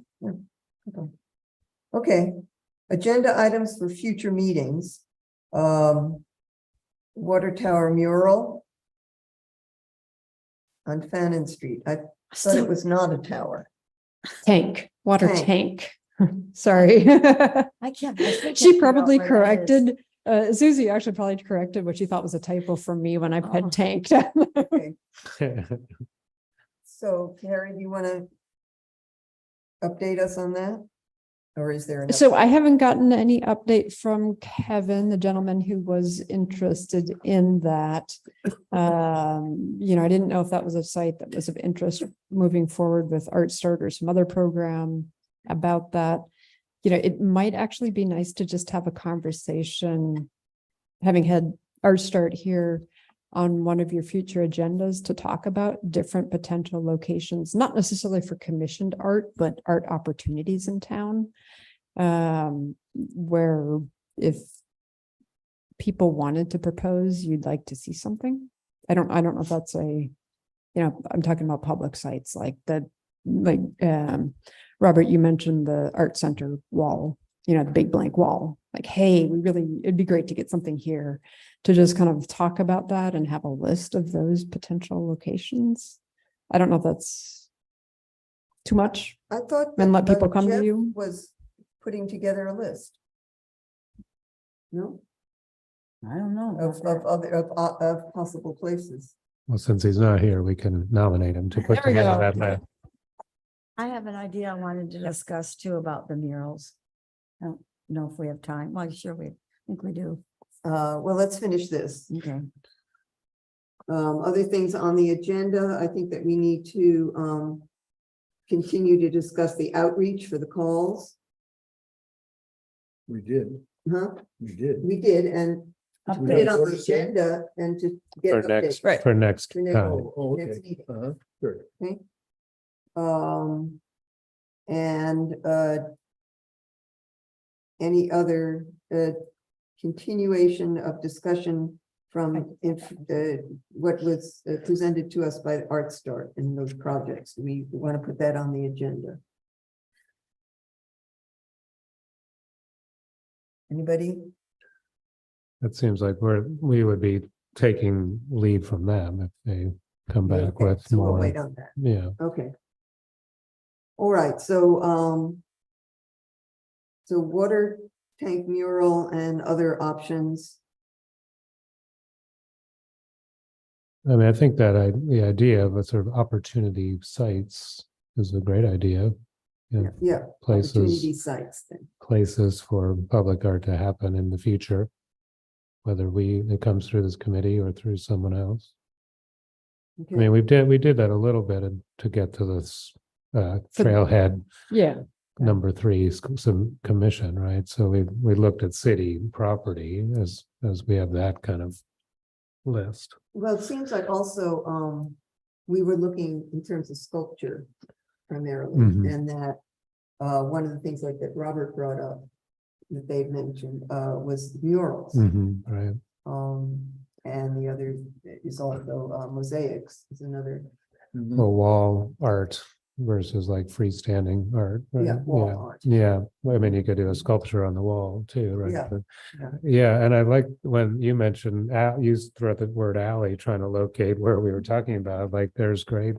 Okay, agenda items for future meetings. Water tower mural on Fannin Street. I thought it was not a tower. Water Tank. tank. Sorry. I can't. I still can't She figure out probably where that is. corrected, Susie actually probably corrected what she thought was a typo from me when I Oh. put tanked. Okay, so Carrie, do you want to update us on that? Or is there? an So update? I haven't gotten any update from Kevin, the gentleman who was interested in that. I didn't know if that was a site that was of interest moving forward with Art Start or some other program about that. It might actually be nice to just have a conversation, having had Art Start here on one of your future agendas to talk about different potential locations, not necessarily for commissioned art, but art opportunities in town. Where if people wanted to propose, you'd like to see something. I don't know if that's I'm talking about public sites like Robert, you mentioned the art center wall, the big blank wall, like, hey, it'd be great to get something here to just kind of talk about that and have a list of those potential locations. I don't know if that's too much. I thought. And let that, people come to Jeff you? Was putting together a list. No, I don't know. of about that. other, of possible places. Well, since he's not here, we can nominate him to put There we together go. that list. I have an idea I wanted to discuss too about the murals. I don't know if we have time. Well, sure, I think we do. Well, let's finish this. Okay. Other things on the agenda, I think that we need to continue to discuss the outreach for the calls. We did, Huh? we did. We did, and to put it on the Updates. agenda and to get For next, updates. for next For next- time. Oh, Next okay. meeting. Sure. Um, And any other continuation of discussion from what was presented to us by Art Start in those projects? We want to put that on the agenda. Anybody? It seems like we would be taking lead from them if they come back Okay, with so we'll more. wait on that. Yeah, Okay. All right, so water tank mural and other options. I mean, I think that the idea of a sort of opportunity sites is a great idea. Yeah, Yeah, opportunity places, sites then. places for public art to happen in the future. Whether it comes through this committee or through someone else. I mean, Okay, we did that a little bit to get to this trailhead Yeah. number 3 some commission, right? So we looked at city property as we have that kind of list. well, it seems like also, we were looking in terms of sculpture primarily, Mhm. and that, one of the things like that Robert brought up, that they've mentioned, was murals. Right. And the other is also, mosaics is another, Well, wall art versus like freestanding art. Right? yeah, wall art. Yeah, I mean, you could do a sculpture on the wall too, right? Yeah, But- yeah. Yeah, and I like when you mentioned, you threw out the word alley, trying to locate where we were talking about, like, there's great,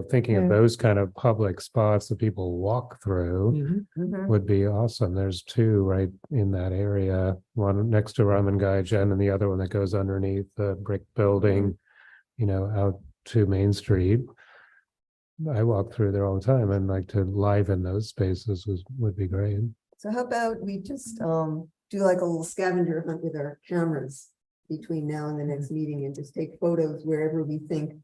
thinking of Yeah. those kind of public spots that people walk through Mhm. would be awesome. There's 2 right in that area, one next to Raman Gajan and the other one that goes underneath the brick building, out to Main Street. I walk through there all the time and like to liven those spaces would be great. So how about we just, do like a little scavenger hunt with our cameras between now and the next meeting and just take photos wherever we think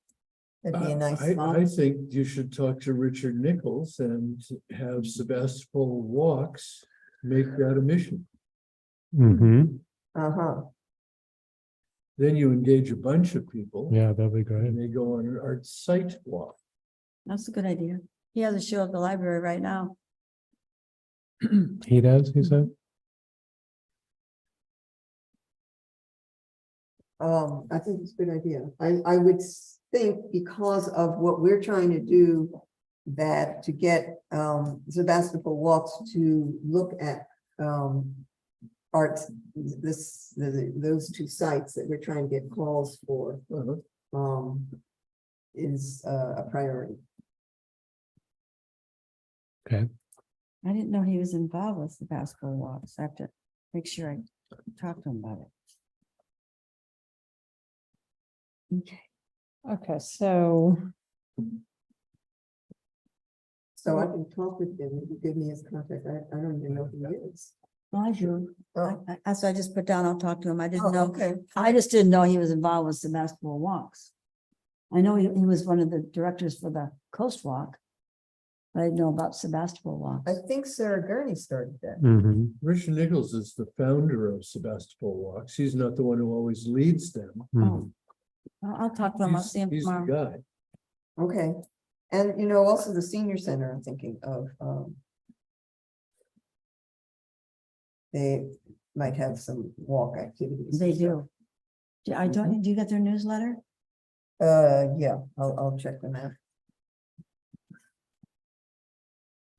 that'd be a nice spot. I think you should talk to Richard Nichols and have Sebastopol Walks make that a mission. Mm-hmm. Uh-huh. Then you engage a bunch of people. Yeah, that'd be great. And they go on an art site walk. That's a good idea. He has a show at the library right now. He does, he said? I think it's a good idea. I would think because of what we're trying to do, that to get Sebastopol Walks to look at art, those 2 sites that we're trying to get calls for, is a priority. Okay. I didn't know he was involved with the basketball walks. I have to make sure I talk to him about it. Okay. Okay, so So I can talk with him, if you give me his contact, I don't even know who he is. Well, I do. That's what I just put down. I'll talk to him. I didn't know. Okay. I just didn't know he was involved with the basketball walks. I know he was one of the directors for the Coast Walk. But I didn't know about Sebastopol walks. I think Sarah Gurney started that. Mm-hmm. Richard Nichols is the founder of Sebastopol Walks. He's not the one who always leads them. Oh, I'll talk to him. I'll He's see him he's the tomorrow. guy. Okay, and also the senior center, I'm thinking of, they might have some walk activities. They do. Do you get their newsletter? Yeah, I'll check them out.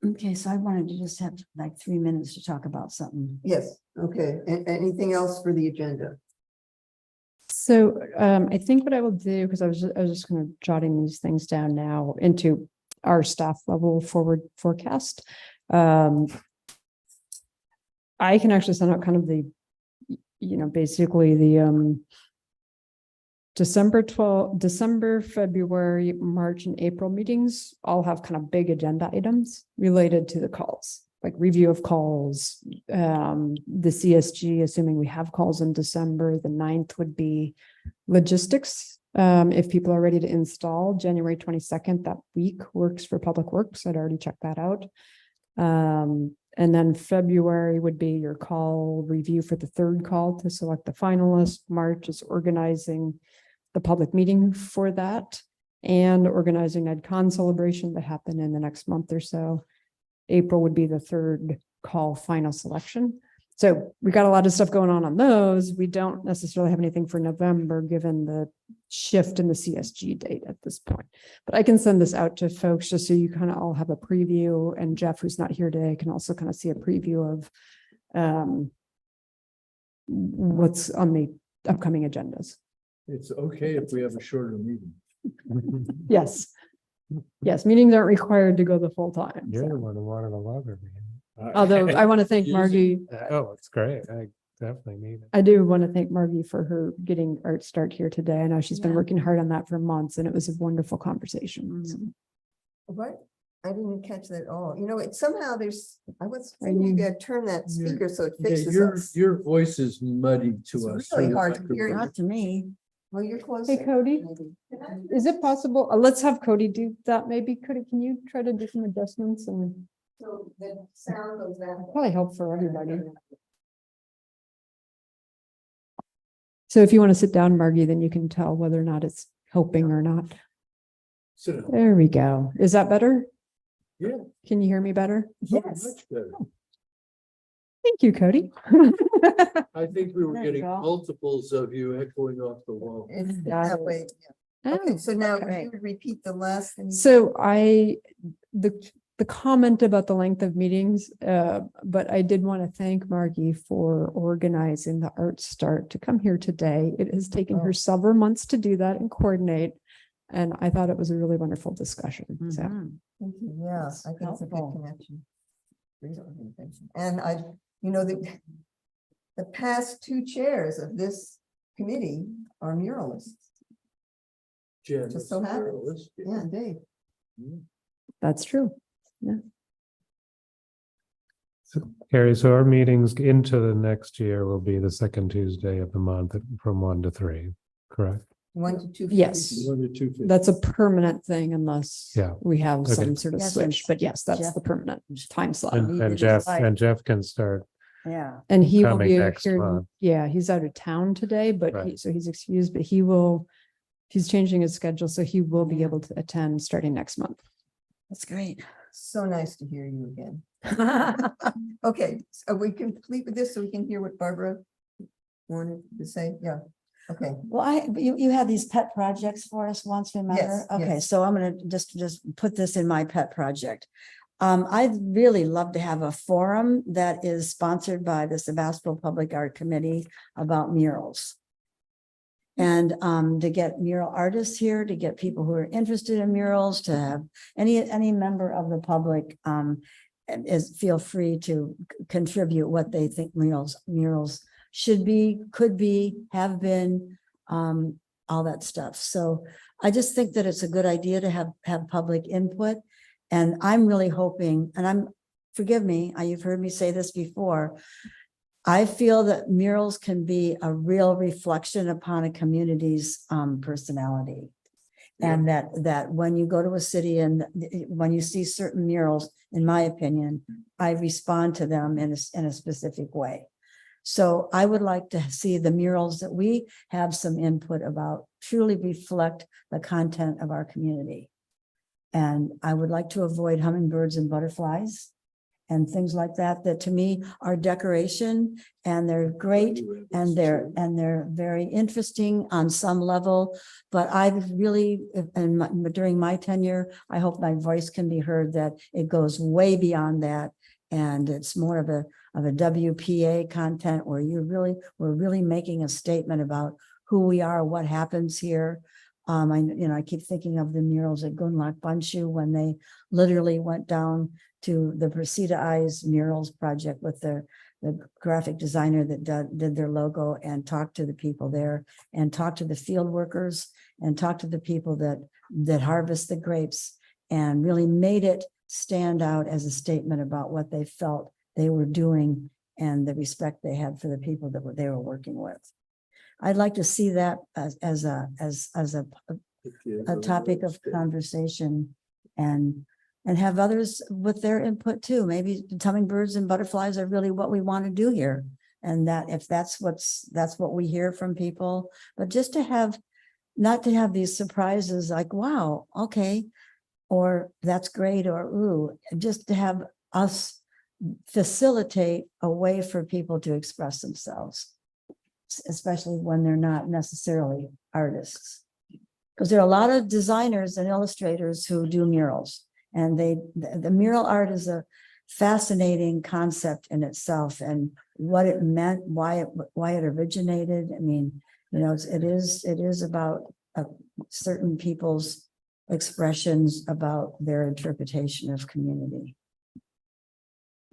Okay, so I wanted to just have like 3 minutes to talk about something. Yes, okay, anything else for the agenda? So I think what I will do, because I was just kind of jotting these things down now into our staff level forward forecast. I can actually send out kind of the, basically the December, February, March, and April meetings all have kind of big agenda items related to the calls, like review of calls, the CSG, assuming we have calls in December. The 9th would be logistics. If people are ready to install, January 22nd, that week works for Public Works. I'd already checked that out. And then February would be your call review for the 3rd call to select the finalist. March is organizing the public meeting for that and organizing NEDCON celebration that happen in the next month or so. April would be the third call final selection. So we got a lot of stuff going on those. We don't necessarily have anything for November, given the shift in the CSG date at this point. But I can send this out to folks just so you kind of all have a preview, and Jeff, who's not here today, can also kind of see a preview of what's on the upcoming agendas. It's okay if we have a shorter meeting. Yes. Yes, meetings aren't required to go the full time. You're the so. one who wanted a longer meeting. Although I want to thank Use it. Margie. Oh, it's great. I definitely need it. I do want to thank Margie for her getting Art Start here today. I know she's been Yeah. working hard on that for months, and it was a wonderful conversation. So, What? I didn't catch that at all. You know, it somehow I was Are thinking you you- gotta turn that Yeah. speaker so it Yeah, fixes your, us. your voice is muddy to It's us. really through the hard to hear you. microphone. Not to me. Well, you're close. Hey, Cody, is it possible? Let's have Cody do that. Maybe Cody, can you try to do some adjustments and So the sound goes down. probably help for everybody. So if you want to sit down, Margie, then you can tell whether or not it's helping or not. Sit down. There we go. Is that better? Yeah. Can you hear me better? Much better. Thank you, Cody. I think we were There you getting go. multiples of you echoing off the wall. It's Got that it. way. Yeah. Okay, Oh, so now okay. you would repeat the last thing. So the comment about the length of meetings, but I did want to thank Margie for organizing the Art Start to come here today. It has taken her several months to do that and coordinate. And I thought it was a really wonderful discussion. So Mhm. Thank you. Yeah, That's I think it's a good helpful. connection. Great organization. And the past two chairs of this committee are muralists. Jen, Just so happens. yeah. Yeah, Dave. that's true. So, Carrie, so our meetings into the next year will be the second Tuesday of the month from 1 to 3, correct? 1 to 2. Yes. 1 to 250. That's a permanent thing unless Yeah. we have Okay. some sort of Yes, switch. and But yes, that's Jeff- the permanent time slot. And needed and Jeff, invite. and Jeff can start. Yeah. And he will Coming be next here. month. Yeah, he's out of town today, but Right. so he's excused, but he's changing his schedule, so he will be able to attend starting next month. That's great. So nice to hear you again. Okay, are we complete with this so we can hear what Barbara wanted to say? Yeah, okay. Well, you had these pet projects for us once, remember? Yes, Okay, yes. so I'm gonna just put this in my pet project. I'd really love to have a forum that is sponsored by the Sebastopol Public Art Committee about murals. And to get mural artists here, to get people who are interested in murals, to have any member of the public feel free to contribute what they think murals should be, could be, have been, all that stuff. So I just think that it's a good idea to have public input. And I'm really hoping, and forgive me, you've heard me say this before. I feel that murals can be a real reflection upon a community's personality. And that when you go to a city and when you see certain murals, in my opinion, I respond to them in a specific way. So I would like to see the murals that we have some input about truly reflect the content of our community. And I would like to avoid hummingbirds and butterflies and things like that, that to me are decoration, and they're great, and they're very interesting on some level. But I've really, during my tenure, I hope my voice can be heard, that it goes way beyond that. And it's more of a WPA content where we're really making a statement about who we are, what happens here. I keep thinking of the murals at Gunlak Banshu when they literally went down to the Persida Eyes murals project with the graphic designer that did their logo, and talked to the people there, and talked to the field workers, and talked to the people that harvest the grapes, and really made it stand out as a statement about what they felt they were doing and the respect they had for the people that they were working with. I'd like to see that as a topic of conversation, and have others with their input too. Maybe hummingbirds and butterflies are really what we want to do here. And that if that's what we hear from people, but just to have, not to have these surprises like, wow, okay, or that's great, or ooh, just to have us facilitate a way for people to express themselves, especially when they're not necessarily artists. Because there are a lot of designers and illustrators who do murals, and the mural art is a fascinating concept in itself, and what it meant, why it originated. I mean, you know, it is about certain people's expressions about their interpretation of community.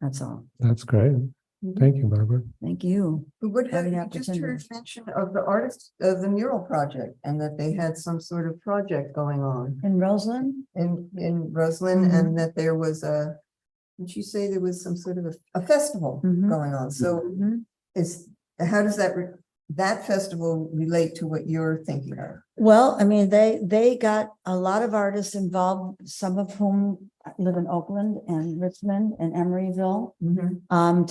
That's all. That's great. Thank you, Barbara. Thank you. What have Having you just heard opportunity. mention of the artist of the mural project and that they had some sort of project going on In Roseland? in Roseland Mhm. and that there was did you say there was some sort of a festival Mhm. going on? So Mhm. how does that festival relate to what you're thinking of? Well, I mean, they got a lot of artists involved, some of whom live in Oakland and Richmond and Emeryville,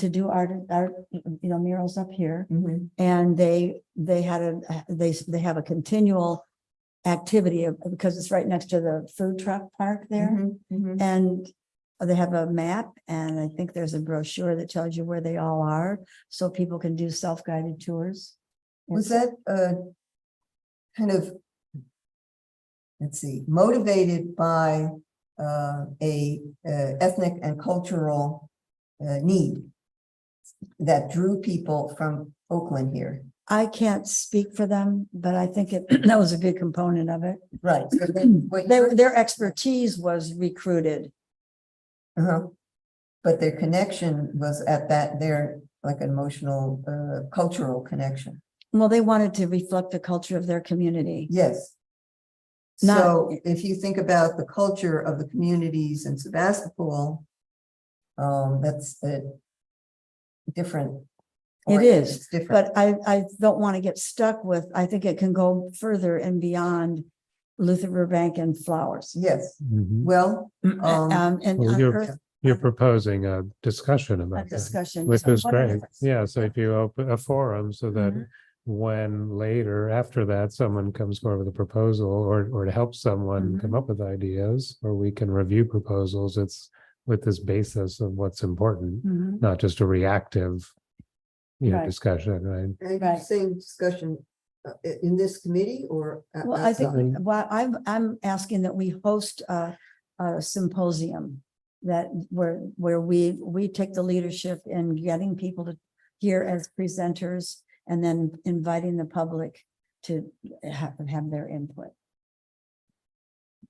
to do art, you know, murals up here. And they have a continual activity because it's right next to the food truck park there. And they have a map, and I think there's a brochure that tells you where they all are, so people can do self-guided tours. Was that kind of, let's see, motivated by a ethnic and cultural need that drew people from Oakland here? I can't speak for them, but I think that was a big component of it. Right. So then what you're- Their expertise was recruited. Uh-huh. But their connection was at their like an emotional, cultural connection. Well, they wanted to reflect the culture of their community. Yes. Not- So if you think about the culture of the communities in Sebastopol, that's a different. It is, It's different. But I don't want to get stuck with, I think it can go further and beyond Luther Burbank and Flowers. Yes, Mhm. well, And Well, unearth You're proposing a discussion a about that, discussion. which is What a great. difference. Yeah, so if you open a forum so that Mhm. when later after that, someone comes forward with a proposal or to help someone come Mhm. up with ideas, or we can review proposals, it's with this basis of what's important, Mhm. not just a reactive, Right. discussion, right? are you Right. saying discussion in this committee or? Well, I think, outside? well, I'm asking that we host a symposium that where we take the leadership in getting people to here as presenters and then inviting the public to have their input.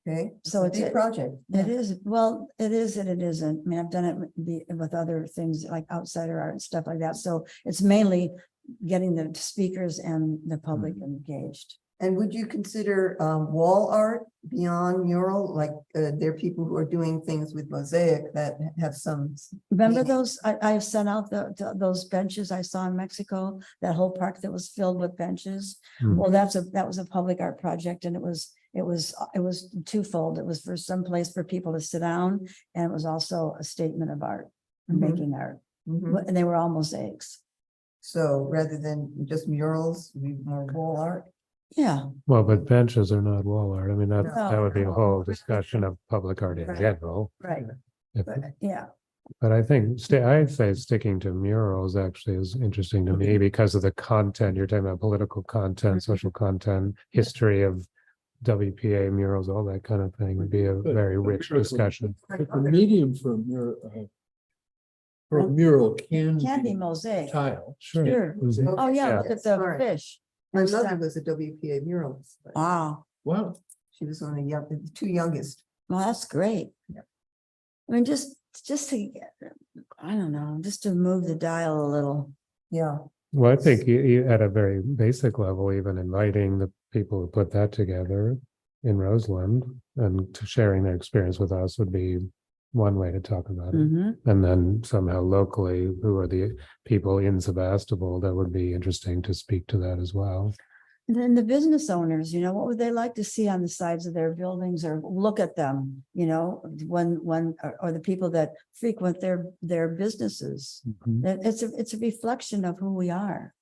Okay, So a it's big project. It is, well, it is and it isn't. I mean, I've done it with other things like outsider art and stuff like that. So it's mainly getting the speakers and the public engaged. And would you consider wall art beyond mural? Like there are people who are doing things with mosaic that have some. Remember meaning. those, I sent out those benches I saw in Mexico, that whole park that was filled with benches. Hmm. Well, that was a public art project, and it was twofold. It was for some place for people to sit down, and it was also a statement of art, Mhm. making art, Mhm. and they were all mosaics. So rather than just murals, we more wall art. Yeah, Well, but benches are not wall art. I mean, that No. would be a whole discussion of public art in Right. general. right, If- yeah. But I think, I'd say sticking to murals actually is interesting to me because of the content. You're talking about political content, social content, history of WPA murals, all that kind of thing would be a very rich discussion. But the medium for a mural can Can be be mosaic, tile. sure. Mhm. Oh, yeah, Yeah. look at the Sorry. fish. My and mother stuff. was a WPA muralist. but Wow, Wow. She was one of the two youngest. well, that's great. Yeah. I mean, just to, I don't know, just to move the dial a little. Yeah. Well, I think at a very basic level, even inviting the people who put that together in Roseland and to sharing their experience with us would be one way to talk about it. Mhm. And then somehow locally, who are the people in Sebastopol, that would be interesting to speak to that as well. And then the business owners, what would they like to see on the sides of their buildings or look at them, or the people that frequent their businesses. Mhm. It's a reflection of who we are.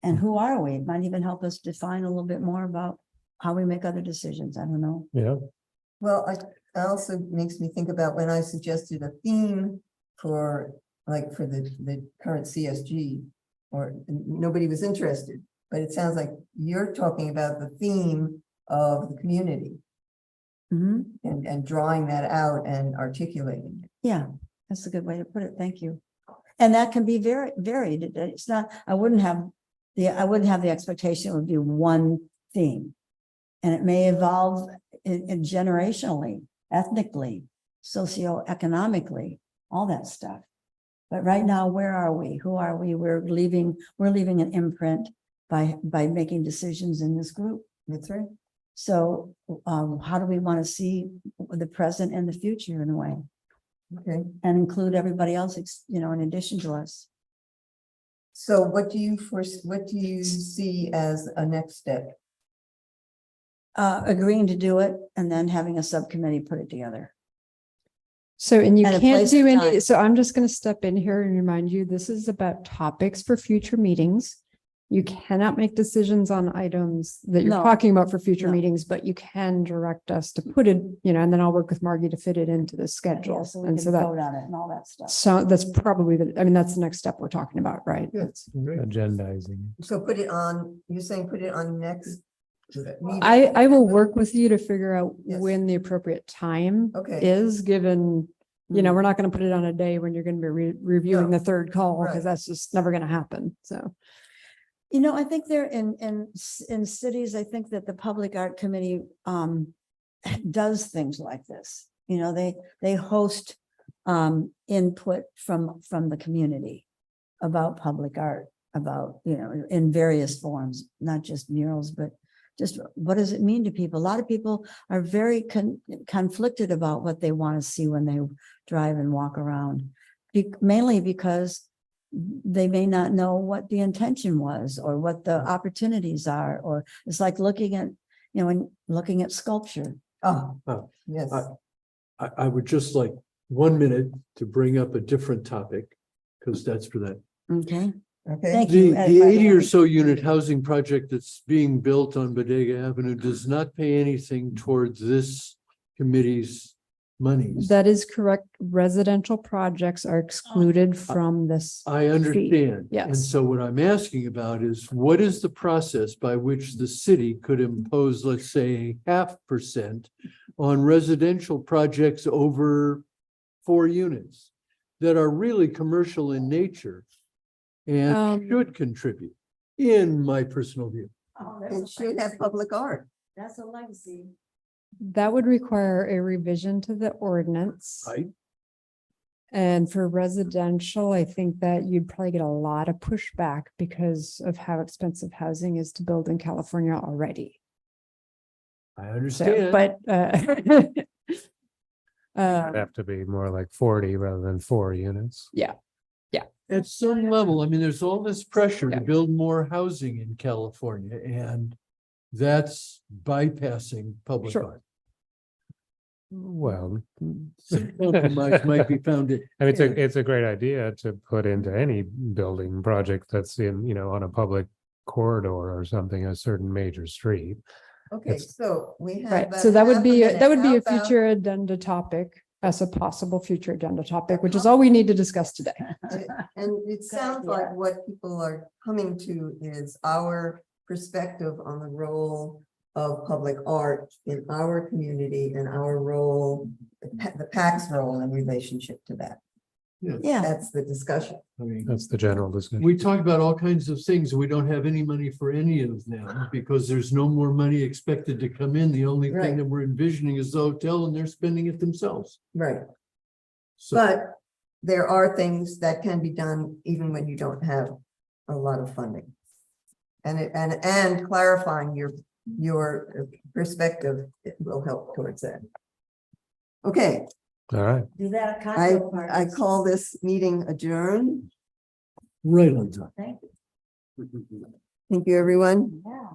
And who are we? It might even help us define a little bit more about how we make other decisions. I don't know. Yeah, Well, I also makes me think about when I suggested a theme for, like, for the current CSG, or nobody was interested, but it sounds like you're talking about the theme of the community Mhm. and drawing that out and articulating it. Yeah, that's a good way to put it. Thank you. And that can be very varied. It's not, I wouldn't have the expectation it would be one theme. And it may evolve in generationally, ethnically, socioeconomically, all that stuff. But right now, where are we? Who are we? We're leaving an imprint by making decisions in this group. That's right. So how do we want to see the present and the future in a way? Okay. And include everybody else, in addition to us. So what do you see as a next step? Agreeing to do it and then having a subcommittee put it together. So, and you And a can't place do and any, time. so I'm just going to step in here and remind you, this is about topics for future meetings. You cannot make decisions on items that you're No. talking about for future No. meetings, but you can direct us to put it, and then I'll work with Margie to fit it into the Yeah, schedule. so we And can so that, vote on it and all that stuff. so that's probably that's the next step we're talking about, right? Yes. Agendizing. So put it on, you're saying put it on next meeting? I will work with you to figure out Yes. when the appropriate time Okay. is, given, Mm. we're not going to put it on a day when you're going to be reviewing No. the third call, Right. because that's just never going to happen. So. I think they're in cities, I think that the Public Art Committee does things like this. They host input from the community about public art, about, in various forms, not just murals, but just what does it mean to people? A lot of people are very conflicted about what they want to see when they drive and walk around, mainly because they may not know what the intention was or what the opportunities are, or it's like looking at sculpture. Oh, Oh, yes. I would just like 1 minute to bring up a different topic, because that's for that. Okay, Okay. thank The, you. the Ed, by the 80 or way. so unit housing project that's being built on Bodega Avenue does not pay anything towards this committee's monies. That is correct. Residential projects are excluded from this. I understand. And yes. so what I'm asking about is, what is the process by which the city could impose, let's say, 0.5% on residential projects over 4 units that are really commercial in nature and should contribute, in my personal view? Oh, It should have public art. That's a legacy. That would require a revision to the ordinance. Right? And for residential, I think that you'd probably get a lot of pushback because of how expensive housing is to build in California already. I So, understand. but, It'd uh, have to be more like 40 rather than 4 units. At some level, I mean, there's all this pressure to Yeah. build more housing in California, and that's bypassing public Sure. art. Well, Some compromise might be found. I mean, it's a great idea to put into any building project that's in, on a public corridor or something, a certain major street. Okay, It's- so we have. right, so that would be, half a that would be minute. a How about- future agenda topic as a possible future agenda topic, which is all we need to discuss today. And it sounds like idea. what people are coming to is our perspective on the role of public art in our community and our role, the PAC's role in relationship to that. Yeah, That's the discussion. I mean, That's the general discussion. we talk about all kinds of things. We don't have any money for any of them because there's no more money expected to come in. The only Right. thing that we're envisioning is the hotel, and they're spending it themselves. Right. So But there are things that can be done even when you don't have a lot of funding. And clarifying your perspective, it will help towards that. Okay, All right. do that at I cocktail parties. call this meeting adjourned. right on time. Thank you. Thank you, everyone. Yeah.